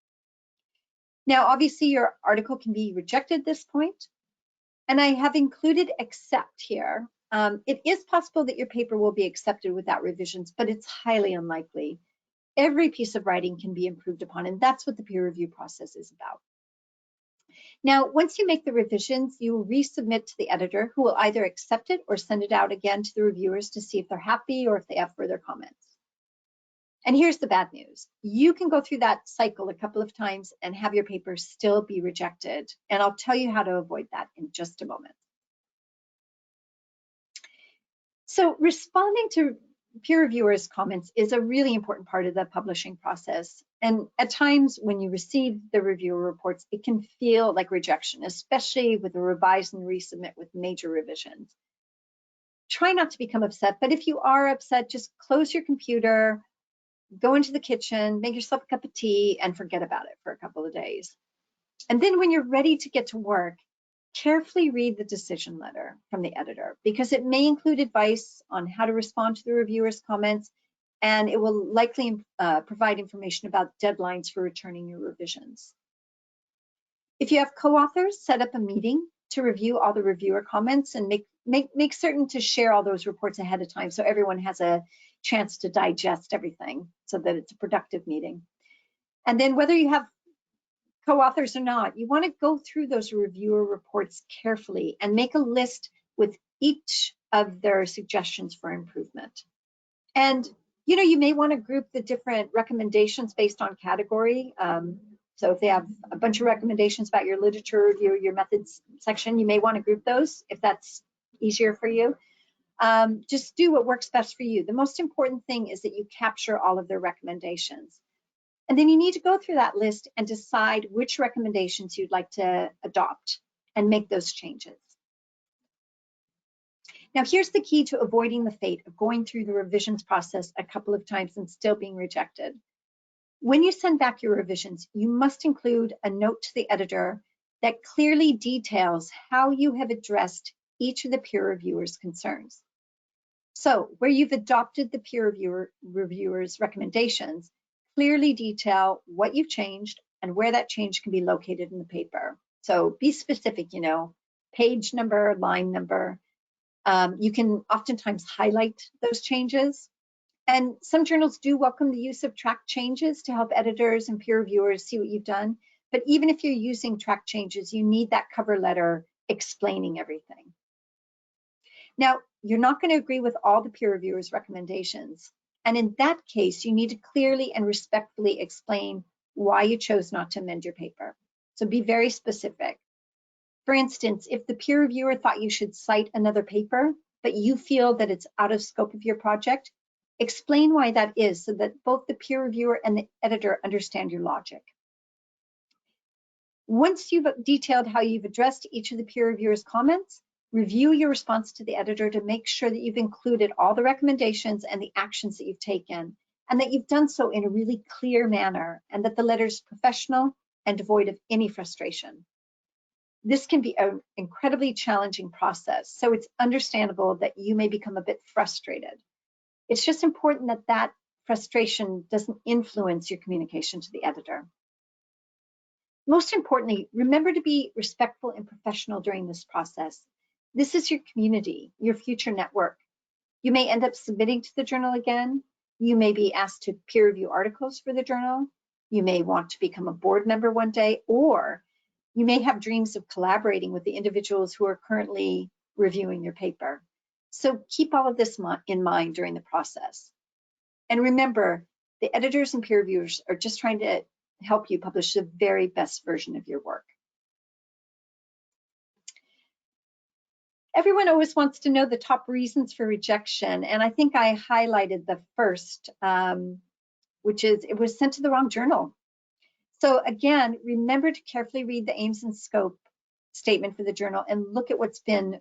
Now, obviously, your article can be rejected at this point, and I have included except here. It is possible that your paper will be accepted without revisions, but it's highly unlikely. Every piece of writing can be improved upon, and that's what the peer review process is about. Now, once you make the revisions, you will resubmit to the editor, who will either accept it or send it out again to the reviewers to see if they're happy or if they have further comments. And here's the bad news. You can go through that cycle a couple of times and have your paper still be rejected. And I'll tell you how to avoid that in just a moment. So responding to peer reviewers' comments is a really important part of the publishing process. And at times when you receive the reviewer reports, it can feel like rejection, especially with a revise and resubmit with major revisions. Try not to become upset, but if you are upset, just close your computer, go into the kitchen, make yourself a cup of tea, and forget about it for a couple of days. And then when you're ready to get to work, carefully read the decision letter from the editor, because it may include advice on how to respond to the reviewer's comments, and it will likely provide information about deadlines for returning your revisions. If you have co-authors, set up a meeting to review all the reviewer comments, and make certain to share all those reports ahead of time so everyone has a chance to digest everything so that it's a productive meeting. And then whether you have co-authors or not, you want to go through those reviewer reports carefully and make a list with each of their suggestions for improvement. And you may want to group the different recommendations based on category. So if they have a bunch of recommendations about your literature review, your methods section, you may want to group those if that's easier for you. Just do what works best for you. The most important thing is that you capture all of their recommendations. And then you need to go through that list and decide which recommendations you'd like to adopt and make those changes. Now, here's the key to avoiding the fate of going through the revisions process a couple of times and still being rejected. When you send back your revisions, you must include a note to the editor that clearly details how you have addressed each of the peer reviewer's concerns. So where you've adopted the peer reviewer's recommendations, clearly detail what you've changed and where that change can be located in the paper. So be specific, page number, line number. You can oftentimes highlight those changes. And some journals do welcome the use of track changes to help editors and peer reviewers see what you've done. But even if you're using track changes, you need that cover letter explaining everything. Now, you're not going to agree with all the peer reviewers' recommendations. And in that case, you need to clearly and respectfully explain why you chose not to amend your paper. So be very specific. For instance, if the peer reviewer thought you should cite another paper, but you feel that it's out of scope of your project, explain why that is so that both the peer reviewer and the editor understand your logic. Once you've detailed how you've addressed each of the peer reviewer's comments, review your response to the editor to make sure that you've included all the recommendations and the actions that you've taken, and that you've done so in a really clear manner, and that the letter is professional and devoid of any frustration. This can be an incredibly challenging process, so it's understandable that you may become a bit frustrated. It's just important that that frustration doesn't influence your communication to the editor. Most importantly, remember to be respectful and professional during this process. This is your community, your future network. You may end up submitting to the journal again. You may be asked to peer review articles for the journal. You may want to become a board member one day, or you may have dreams of collaborating with the individuals who are currently reviewing your paper. So keep all of this in mind during the process. And remember, the editors and peer reviewers are just trying to help you publish the very best version of your work. Everyone always wants to know the top reasons for rejection, and I think I highlighted the first, which is it was sent to the wrong journal. So again, remember to carefully read the aims and scope statement for the journal and look at what's been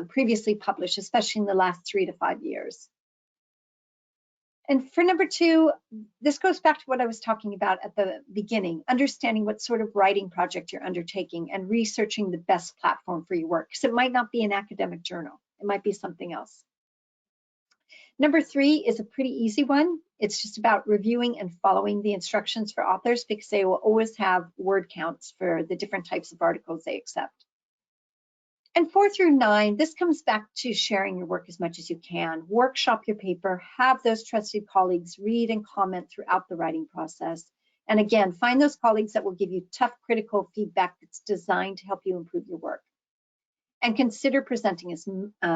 previously published, especially in the last 3 to 5 years. And for number 2, this goes back to what I was talking about at the beginning, understanding what sort of writing project you're undertaking and researching the best platform for your work, because it might not be an academic journal, it might be something else. Number 3 is a pretty easy one. It's just about reviewing and following the instructions for authors, because they will always have word counts for the different types of articles they accept. And 4 through 9, this comes back to sharing your work as much as you can. Workshop your paper, have those trusted colleagues read and comment throughout the writing process. And again, find those colleagues that will give you tough critical feedback that's designed to help you improve your work. And consider presenting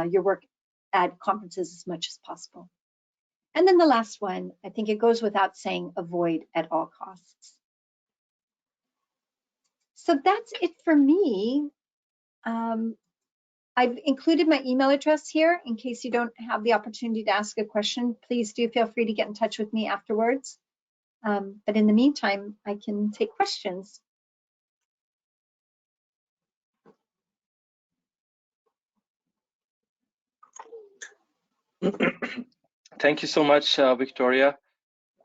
your work at conferences as much as possible. And then the last one, I think it goes without saying, avoid at all costs. So that's it for me. I've included my email address here in case you don't have the opportunity to ask a question. Please do feel free to get in touch with me afterwards. But in the meantime, I can take questions. Thank you so much, Victoria.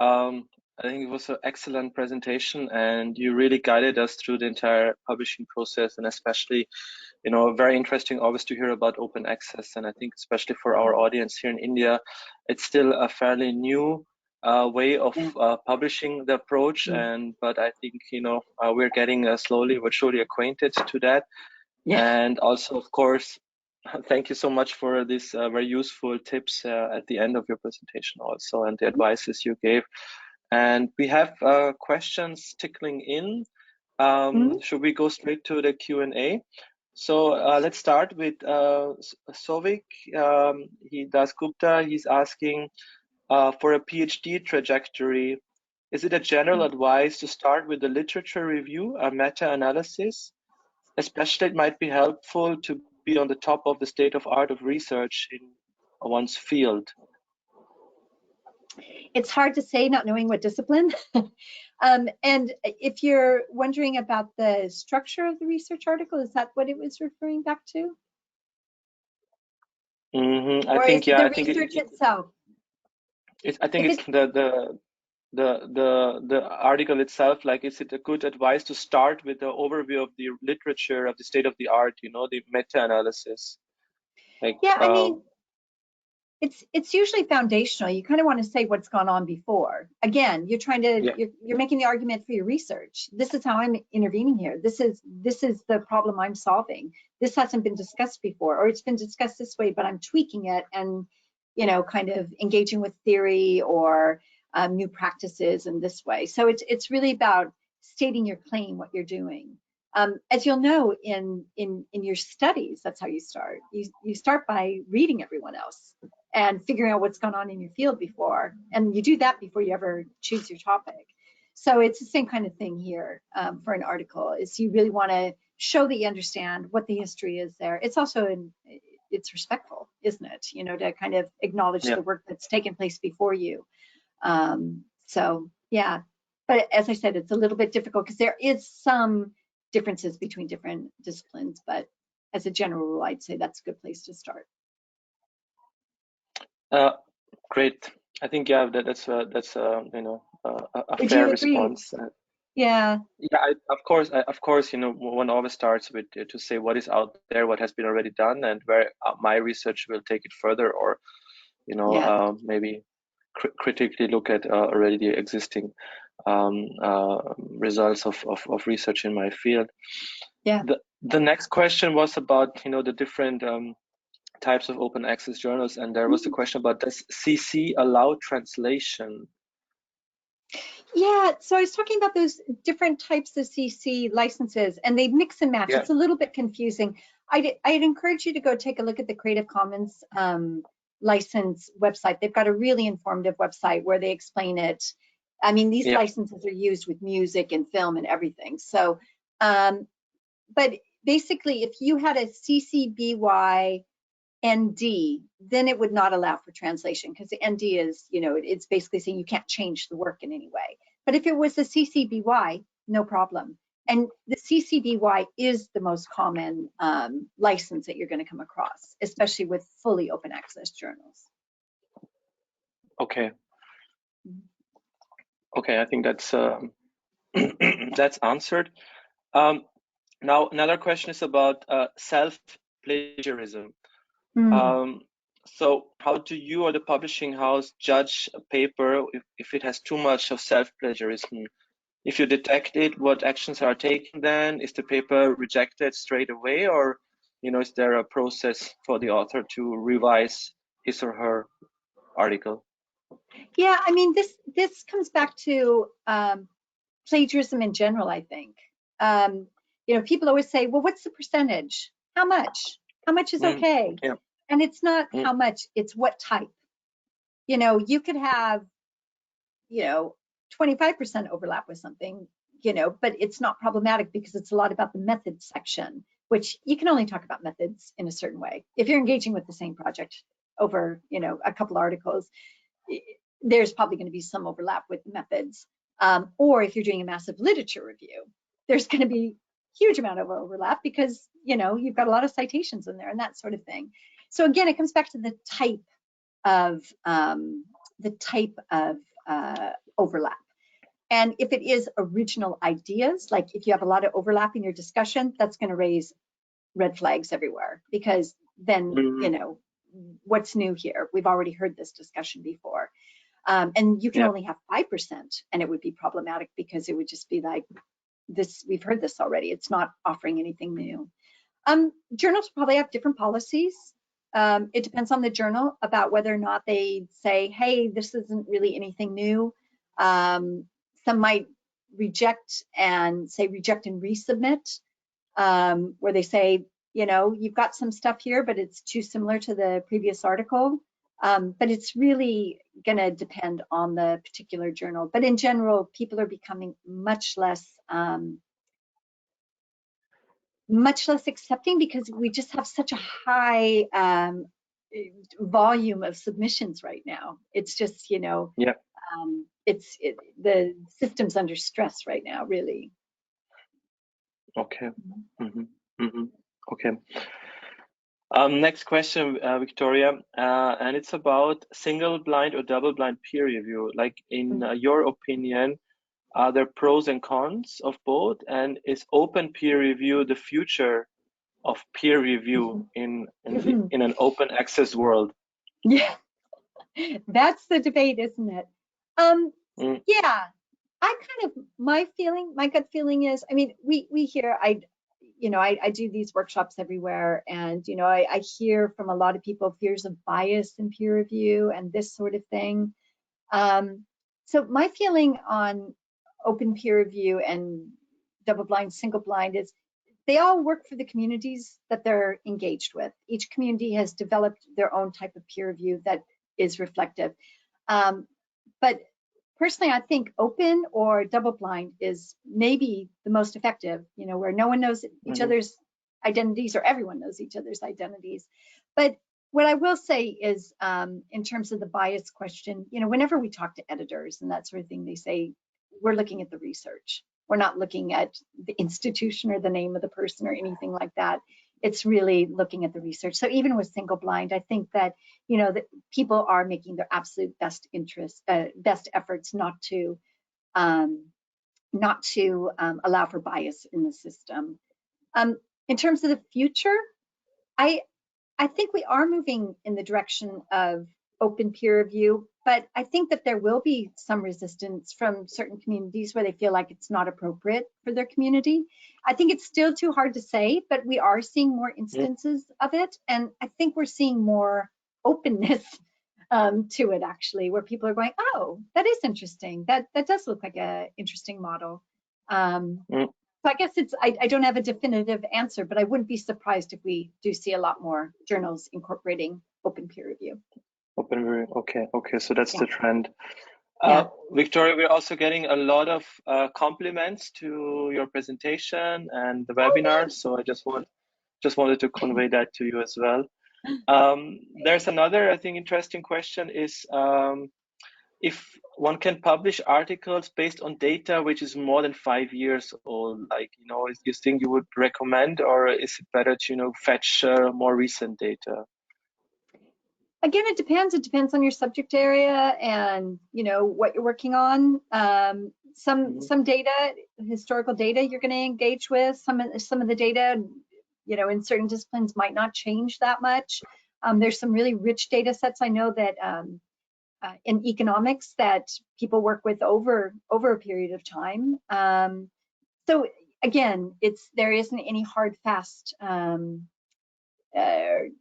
I think it was an excellent presentation, and you really guided us through the entire publishing process, and especially, you know, very interesting always to hear about open access. And I think especially for our audience here in India, it's still a fairly new way of publishing the approach. But I think, you know, we're getting slowly but surely acquainted to that. And also, of course, thank you so much for this very useful tips at the end of your presentation also, and the advices you gave. And we have questions tickling in. Should we go straight to the Q&A? So let's start with Sovik. Das Gupta. He's asking, for a PhD trajectory, is it a general advice to start with the literature review, a meta-analysis? Especially, it might be helpful to be on the top of the state of art of research in one's field. It's hard to say, not knowing what discipline. And if you're wondering about the structure of the research article, is that what it was referring back to? I or think, is yeah, the research itself? I think it's the article itself. Like, is it a good advice to start with the overview of the literature, of the state of the art, you know, the meta-analysis? Like, yeah, I mean, it's usually foundational. You kind of want to say what's gone on before. Again, you're trying to you're making the argument for your research. This is how I'm intervening here. This is the problem I'm solving. This hasn't been discussed before, or it's been discussed this way, but I'm tweaking it and, you know, kind of engaging with theory or new practices in this way. So it's really about stating your claim, what you're doing. As you'll know in your studies, that's how you start. You start by reading everyone else and figuring out what's gone on in your field before. And you do that before you ever choose your topic. So it's the same kind of thing here for an article, is you really want to show that you understand what the history is there. It's also it's respectful, isn't it? You know, to kind of acknowledge Yeah. the work that's taken place before you. So yeah, but as I said, it's a little bit difficult because there is some differences between different disciplines, but as a general rule, I'd say that's a good place to start. Great. I think yeah, that's you know a Would fair you agree? response. Yeah, Yeah, of course, you know, one always starts with to say what is out there, what has been already done, and where my research will take it further, or you know, yeah, maybe critically look at already the existing results of research in my field. yeah. The next question was about, you know, the different types of open access journals, and there was the question about, does CC allow translation? Yeah, so I was talking about those different types of CC licenses, and they mix and match. Yeah, It's a little bit confusing. I'd encourage you to go take a look at the Creative Commons license website. They've got a really informative website where they explain it. I mean, these yeah, licenses are used with music and film and everything. So, but basically, if you had a CC BY ND, then it would not allow for translation because the ND is, you know, it's basically saying you can't change the work in any way. But if it was a CC BY, no problem. And the CC BY is the most common license that you're going to come across, especially with fully open access journals. okay, okay. I think that's that's answered. Now another question is about self-plagiarism. Hmm. So how do you or the publishing house judge a paper if it has too much of self-plagiarism? If you detect it, what actions are taken then? Is the paper rejected straight away, or you know, is there a process for the author to revise his or her article? Yeah, I mean, this comes back to plagiarism in general, I think. You know, people always say, well, what's the percentage? How much? How much is Mm, okay? yeah. And it's not Mm, how much, it's what type. You know, you could have, you know, 25% overlap with something, you know, but it's not problematic because it's a lot about the method section, which you can only talk about methods in a certain way. If you're engaging with the same project over, you know, a couple articles, there's probably going to be some overlap with methods. Or if you're doing a massive literature review, there's going to be huge amount of overlap because, you know, you've got a lot of citations in there and that sort of thing. So again, it comes back to the type of overlap. And if it is original ideas, like if you have a lot of overlap in your discussion, that's going to raise red flags everywhere because then, you mm, know, what's new here? We've already heard this discussion before. And you can yeah. only have 5%, and it would be problematic because it would just be like, this, we've heard this already. It's not offering anything new. Journals probably have different policies. It depends on the journal about whether or not they say, hey, this isn't really anything new. Some might reject and resubmit, where they say, you know, you've got some stuff here, but it's too similar to the previous article. But it's really going to depend on the particular journal. But in general, people are becoming much less accepting because we just have such a high volume of submissions right now. It's just, you know, Yeah. the system's under stress right now, really. Okay. Mm-hmm. Mm-hmm. Okay. Next question, Victoria, and it's about single blind or double blind peer review. Like, in your opinion, are there pros and cons of both? And is open peer review the future of peer review in an open access world? Yeah, that's the debate, isn't it? Um, Mm, yeah, my gut feeling is, I mean, we hear, I do these workshops everywhere, and you know, I hear from a lot of people fears of bias in peer review and this sort of thing. So my feeling on open peer review and double blind, single blind is they all work for the communities that they're engaged with. Each community has developed their own type of peer review that is reflective. But personally, I think open or double blind is maybe the most effective, where no one knows each other's identities or everyone knows each other's identities. But what I will say is, in terms of the bias question, whenever we talk to editors and that sort of thing, they say, we're looking at the research. We're not looking at the institution or the name of the person or anything like that. It's really looking at the research. So even with single blind, I think that, that people are making their absolute best efforts not to allow for bias in the system. In terms of the future, I think we are moving in the direction of open peer review, but I think that there will be some resistance from certain communities where they feel like it's not appropriate for their community. I think it's still too hard to say, but we are seeing more instances of it. And I think we're seeing more openness to it, actually, where people are going, oh, that is interesting. That does look like an interesting model. So I guess I don't have a definitive answer, but I wouldn't be surprised if we do see a lot more journals incorporating open peer review. Open peer review, okay, so that's the trend. Yeah. Victoria, we're also getting a lot of compliments to your presentation and the webinar, so I just wanted to convey that to you as well. There's another, I think, interesting question is, if one can publish articles based on data which is more than 5 years old, like, is this thing you would recommend, or is it better to, fetch more recent data? Again, it depends. It depends on your subject area and, what you're working on. Some data, historical data, you're going to engage with. Some of the data, in certain disciplines might not change that much. There's some really rich data sets. I know that in economics that people work with over a period of time. So again, there isn't any hard, fast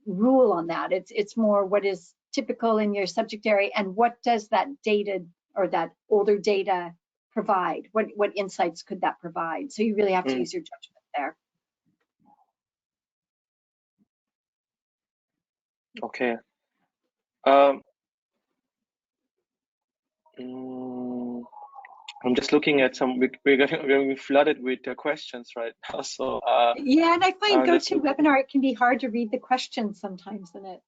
rule on that. It's more what is typical in your subject area and what does that data or that older data provide? What insights could that provide? So you really have to use your judgment there. Okay. I'm just looking at some. We're getting flooded with questions right now. So yeah, and I find GoToWebinar, it can be hard to read the questions sometimes in it.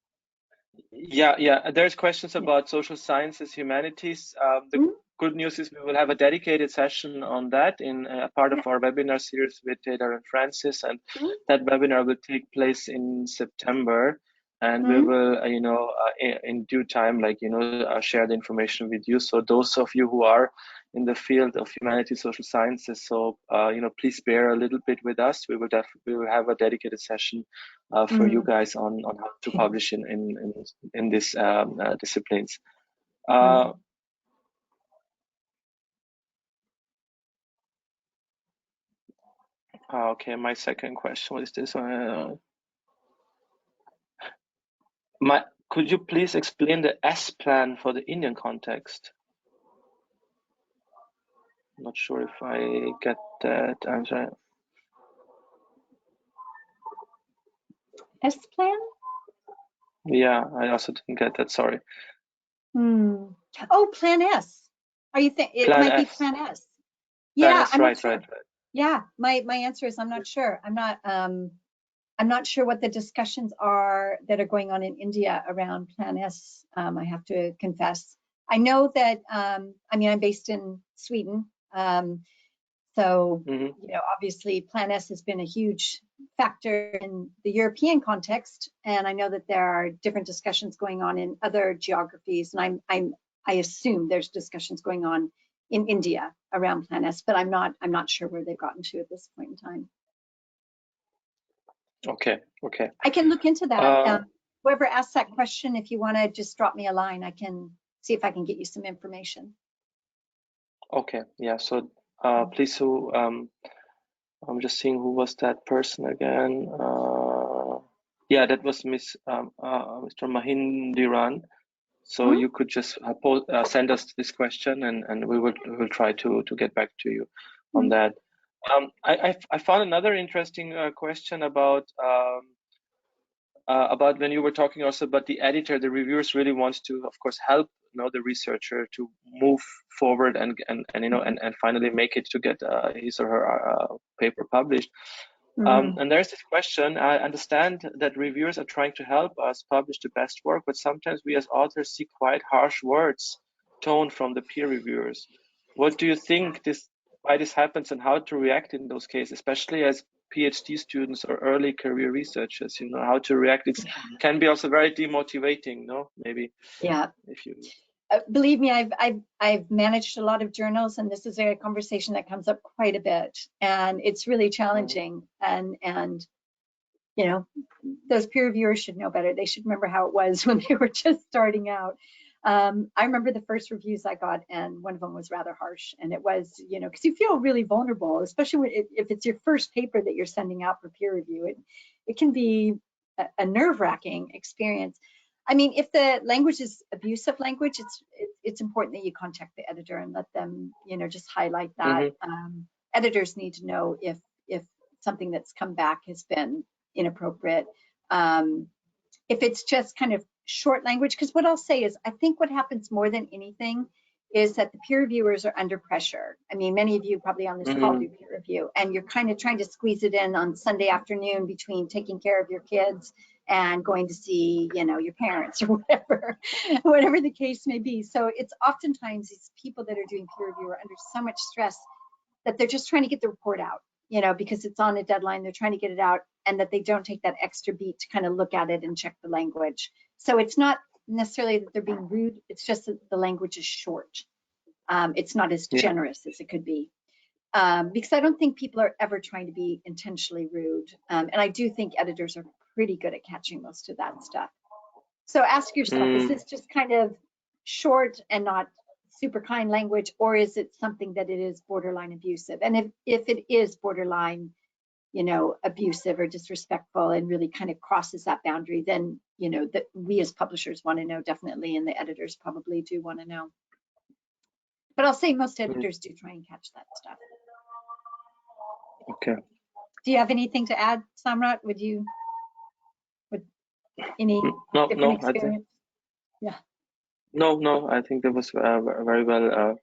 Yeah. There's questions about social sciences, humanities. The good news is we will have a dedicated session on that in a part of our webinar series with Taylor and Francis, and that webinar will take place in September. And we will, in due time, share the information with you. So those of you who are in the field of humanities, social sciences, so please bear a little bit with us. We will have a dedicated session for you guys on how to publish in these disciplines. Okay, my second question was this. Could you please explain the S plan for the Indian context? I'm not sure if I get that answer. S plan? Yeah, I also didn't get that. Sorry. Oh, Plan S. Are you think it might be Plan S? Yeah, I'm not sure. Right. Yeah, my answer is I'm not sure. I'm not sure what the discussions are that are going on in India around Plan S. I have to confess. I know that I'm based in Sweden, so obviously Plan S has been a huge factor in the European context, and I know that there are different discussions going on in other geographies, and I assume there's discussions going on in India around Plan S, but I'm not sure where they've gotten to at this point in time. Okay. I can look into that. Whoever asked that question, if you want to just drop me a line, I can see if I can get you some information. Okay, yeah, so please, I'm just seeing who was that person again. Yeah, that was Mr. Mahindiran. So you could just send us this question, and we will try to get back to you on that. I found another interesting question about about when you were talking also about the editor, the reviewers really want to, of course, help the researcher to move forward and finally make it to get his or her paper published. And there's this question. I understand that reviewers are trying to help us publish the best work, but sometimes we as authors see quite harsh words tone from the peer reviewers. What do you think why this happens, and how to react in those cases, especially as PhD students or early career researchers? How to react. It can be also very demotivating, no? Maybe. Yeah. If you believe me, I've managed a lot of journals, and this is a conversation that comes up quite a bit, and it's really challenging. And those peer reviewers should know better. They should remember how it was when they were just starting out. I remember the first reviews I got, and one of them was rather harsh. And it was, because you feel really vulnerable, especially if it's your first paper that you're sending out for peer review. It can be a nerve-wracking experience. I mean, if the language is abusive language, it's important that you contact the editor and let them, just highlight that. Editors need to know if something that's come back has been inappropriate. If it's just kind of short language, because what I'll say is, I think what happens more than anything is that the peer reviewers are under pressure. I mean, many of you probably on this call do peer review, and you're kind of trying to squeeze it in on Sunday afternoon between taking care of your kids and going to see, your parents or whatever the case may be. So it's oftentimes these people that are doing peer review are under so much stress that they're just trying to get the report out, because it's on a deadline, they're trying to get it out, and that they don't take that extra beat to kind of look at it and check the language. So it's not necessarily that they're being rude, it's just that the language is short. It's not as generous as it could be. Because I don't think people are ever trying to be intentionally rude. And I do think editors are pretty good at catching most of that stuff. So ask yourself, is this just kind of short and not super kind language, or is it something that it is borderline abusive? And if it is borderline, abusive or disrespectful and really kind of crosses that boundary, then, that we as publishers want to know, definitely, and the editors probably do want to know. But I'll say most editors do try and catch that stuff. Okay. Do you have anything to add, Samrat? Would any different experience? No, I think that was very well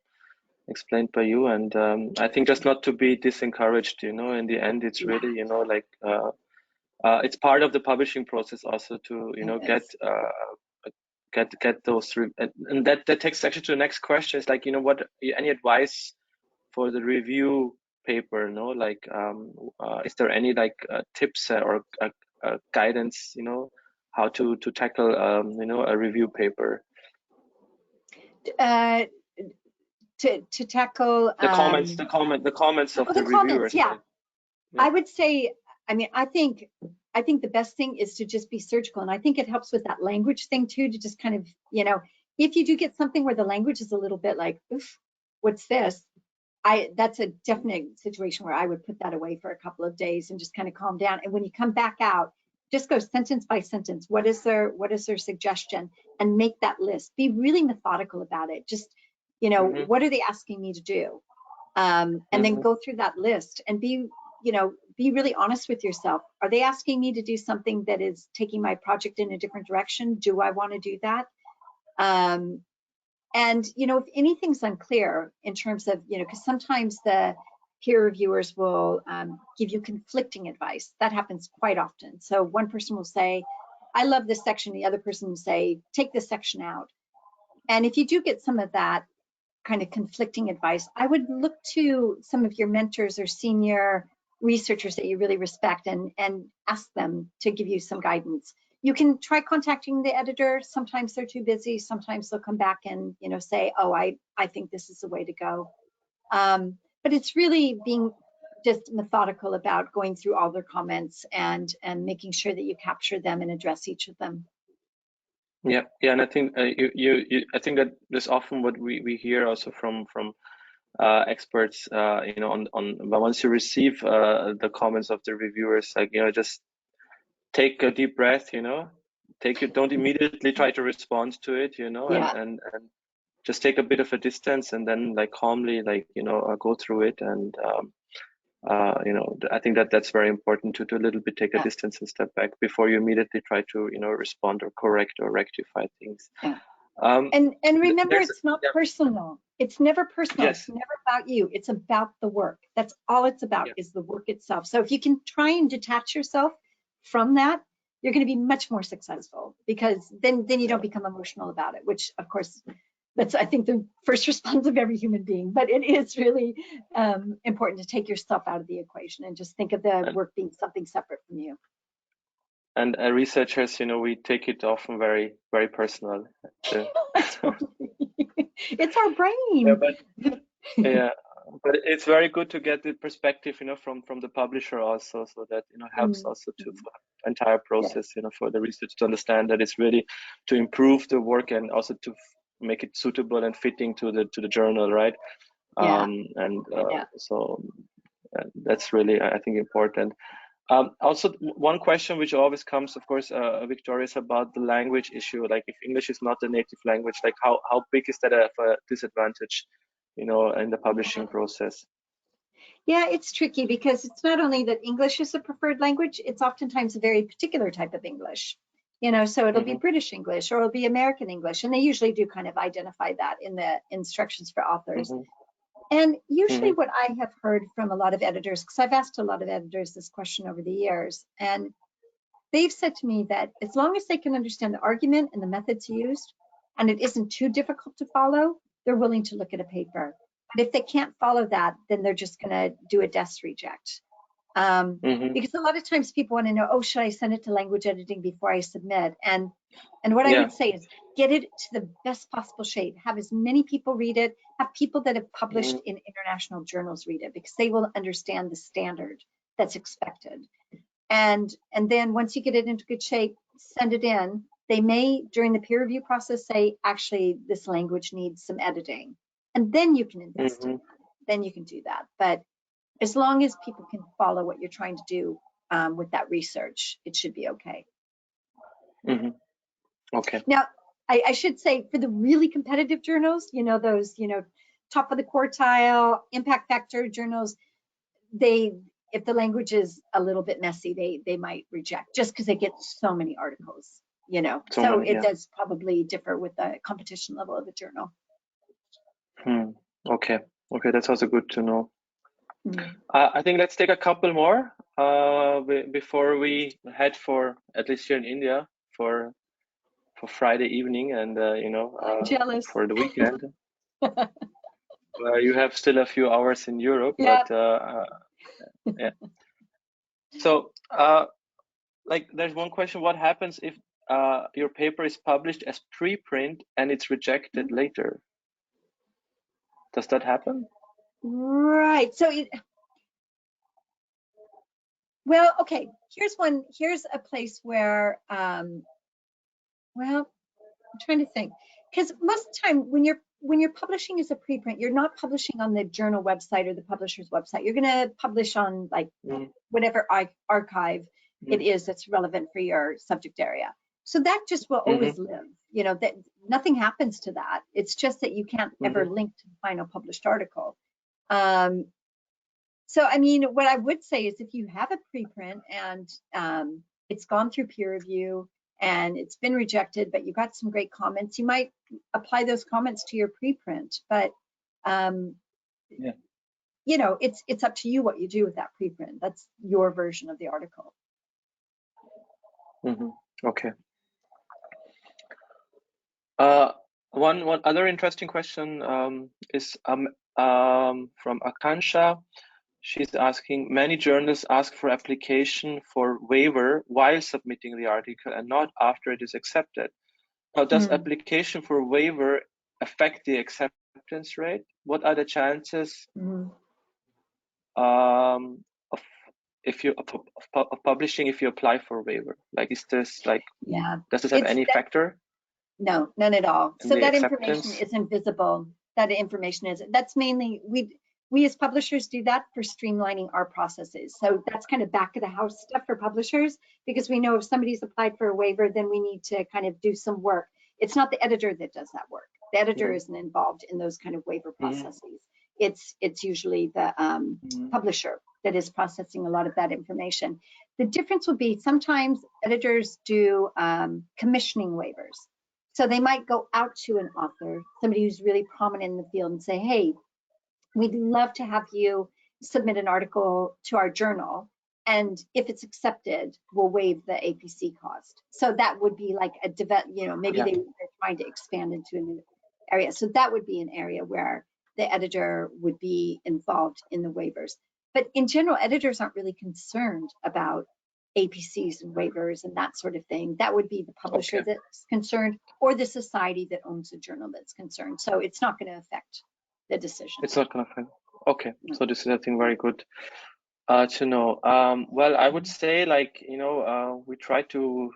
explained by you, and I think just not to be disencouraged. In the end, it's really it's part of the publishing process also to get those and that takes actually to the next question. It's like, what any advice for the review paper? Is there any tips or guidance? How to tackle a review paper? To tackle the comments of the reviewers. Yeah. I would say, I think the best thing is to just be surgical, and I think it helps with that language thing too, to just kind of, if you do get something where the language is a little bit like, oof, what's this? That's a definite situation where I would put that away for a couple of days and just kind of calm down. And when you come back out, just go sentence by sentence. What is their suggestion? And make that list. Be really methodical about it. Just, what are they asking me to do? And then go through that list and be really honest with yourself. Are they asking me to do something that is taking my project in a different direction? Do I want to do that? And, if anything's unclear in terms of, because sometimes the peer reviewers will give you conflicting advice. That happens quite often. So one person will say, I love this section. The other person will say, take this section out. And if you do get some of that kind of conflicting advice, I would look to some of your mentors or senior researchers that you really respect and ask them to give you some guidance. You can try contacting the editor. Sometimes they're too busy. Sometimes they'll come back and say, oh, I think this is the way to go. But it's really being just methodical about going through all their comments and making sure that you capture them and address each of them. Yeah, and I think I think that there's often what we hear also from experts, on but once you receive the comments of the reviewers, just take a deep breath, don't immediately try to respond to it, and just take a bit of a distance and then calmly go through it, and you know, I think that that's very important to a little bit take a Yeah. distance and step back before you immediately try to, you know, respond or correct or rectify things. Yeah. Um, And remember, there's it's not yeah, personal. It's never personal. It's yes, never about you. It's about the work. That's all it's about, yeah, is the work itself. So if you can try and detach yourself from that, you're going to be much more successful, because then you yeah. don't become emotional about it, which of course, that's, I think, the first response of every human being. But it is really important to take yourself out of the equation and just think of the And work being something separate from you. researchers, you know, we take it often very, very personal. Uh, Totally. It's our yeah, brain. but yeah, but it's very good to get the perspective, you know, from the publisher also, so that, you know, helps Mm, also to for the entire yeah, process, you know, for the research to understand that it's really to improve the work and also to make it suitable and fitting to the journal, right? yeah, And yeah. so that's really, I think, important. Also, one question which always comes, of course, Victoria, is about the language issue. Like, if English is not a native language, like how big is that of a disadvantage, you know, in the publishing process? Yeah, it's tricky because it's not only that English is a preferred language, it's oftentimes a very particular type of English. So it'll be Mm-hmm, British English or it'll be American English, and they usually do kind of identify that in the instructions for authors. mm-hmm, And usually mm-hmm, what I have heard from a lot of editors, because I've asked a lot of editors this question over the years, and they've said to me that as long as they can understand the argument and the methods used, and it isn't too difficult to follow, they're willing to look at a paper. But if they can't follow that, then they're just going to do a desk reject. mm-hmm. Because a lot of times people want to know, oh, should I send it to language editing before I submit? And what I Yeah. would say is get it to the best possible shape. Have as many people read it. Have people that have published Mm-hmm, in international journals read it, because they will understand the standard that's expected. And then once you get it into good shape, send it in. They may, during the peer review process, say, actually, this language needs some editing. And then you can invest in mm-hmm, that. Then you can do that. But as long as people can follow what you're trying to do with that research, it should be okay. mm-hmm. Okay. Now, I should say, for the really competitive journals, those, top of the quartile, impact factor journals, if the language is a little bit messy, they might reject, just because they get so many articles, So So many, it yeah. does probably differ with the competition level of the journal. Hmm. Okay. Okay, that's also good to know. Mm. I think let's take a couple more before we head for, at least here in India, for Friday evening and I'm jealous. for the weekend. You have still a few hours in Europe, Yeah. but yeah. So, like, there's one question: what happens if your paper is published as preprint and it's rejected later? Does that happen? Right. So well, okay, here's a place where, well, I'm trying to think, because most of the time when you're publishing as a preprint, you're not publishing on the journal website or the publisher's website. You're going to publish on, like, Mm, whatever archive it mm, is that's relevant for your subject area. So that just will mm-hmm, always live. That nothing happens to that. It's just that you can't ever mm-hmm, link to the final published article. Um, So, I mean, what I would say is, if you have a preprint and it's gone through peer review and it's been rejected, but you got some great comments, you might apply those comments to your preprint. But um, yeah. it's up to you what you do with that preprint. That's your version of the article. Mm-hmm. Okay. One other interesting question is from Akansha. She's asking, many journalists ask for application for waiver while submitting the article and not after it is accepted. Now, does Hmm. application for waiver affect the acceptance rate? What are the chances Mhm. of publishing if you apply for waiver? Like, is this like, Yeah, does this have it's any that. factor No, none at all. in So the that information acceptance? isn't visible. That information is, that's mainly, we as publishers do that for streamlining our processes. So that's kind of back of the house stuff for publishers, because we know if somebody's applied for a waiver, then we need to kind of do some work. It's not the editor that does that work. The editor isn't involved in those kind of waiver Mm-hmm. processes. It's usually the Mm-hmm. publisher that is processing a lot of that information. The difference will be sometimes editors do commissioning waivers. So they might go out to an author, somebody who's really prominent in the field, and say, hey, we'd love to have you submit an article to our journal. And if it's accepted, we'll waive the APC cost. So that would be like a maybe they're trying to expand into a new area. So that would be an area where the editor would be involved in the waivers. But in general, editors aren't really concerned about APCs and waivers and that sort of thing. That would be the publisher that's concerned, or the society that owns the journal that's concerned. So it's not going to affect the decision. It's not going to affect. Okay, so this is, I think, very good to know. Well, I would say, like, we try to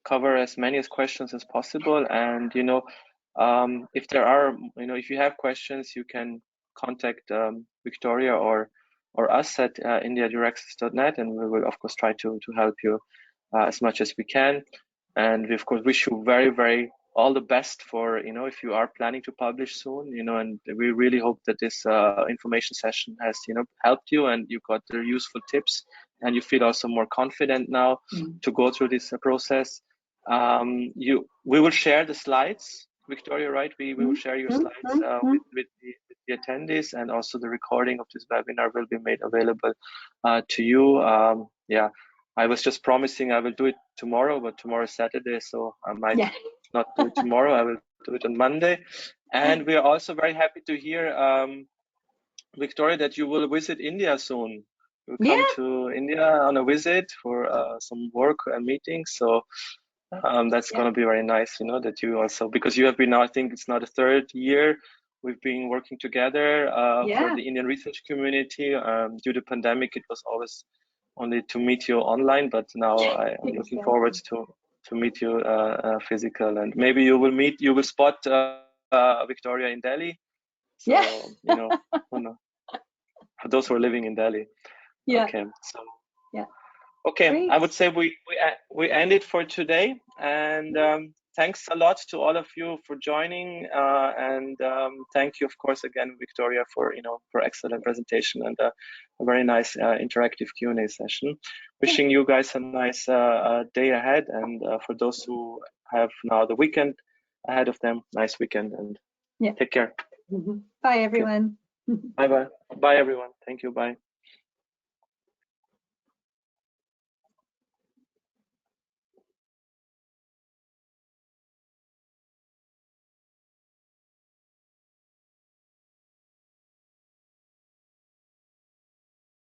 cover as many questions as possible, and if there are, if you have questions, you can contact Victoria or us at indiadirectaccess.net, and we will of course try to help you as much as we can. And we of course wish you very, very all the best for if you are planning to publish soon, and we really hope that this information session has helped you, and you got the useful tips, and you feel also more confident now to go through this process. We will share the slides, Victoria, right? We will share your slides with the attendees, and also the recording of this webinar will be made available to you. Yeah, I was just promising I will do it tomorrow, but tomorrow is Saturday, so I might not do it tomorrow. I will do it on Monday. And we are also very happy to hear, Victoria, that you will visit India soon. You'll come to India on a visit for some work and meetings. So that's going to be very nice, that you also, because you have been now, I think it's now the third year we've been working together for the Indian research community. Due to pandemic, it was always only to meet you online, but now I'm looking forward to meet you physical, and maybe you will spot Victoria in Delhi. So who knows? For those who are living in Delhi. Okay, so okay, great. I would say we end it for today, and thanks a lot to all of you for joining, and thank you, of course, again, Victoria, for for excellent presentation and a very nice interactive Q&A session. Wishing you guys a nice day ahead, and for those who have now the weekend ahead of them, nice weekend, and take care. Bye, everyone. Bye everyone. Thank you. Bye.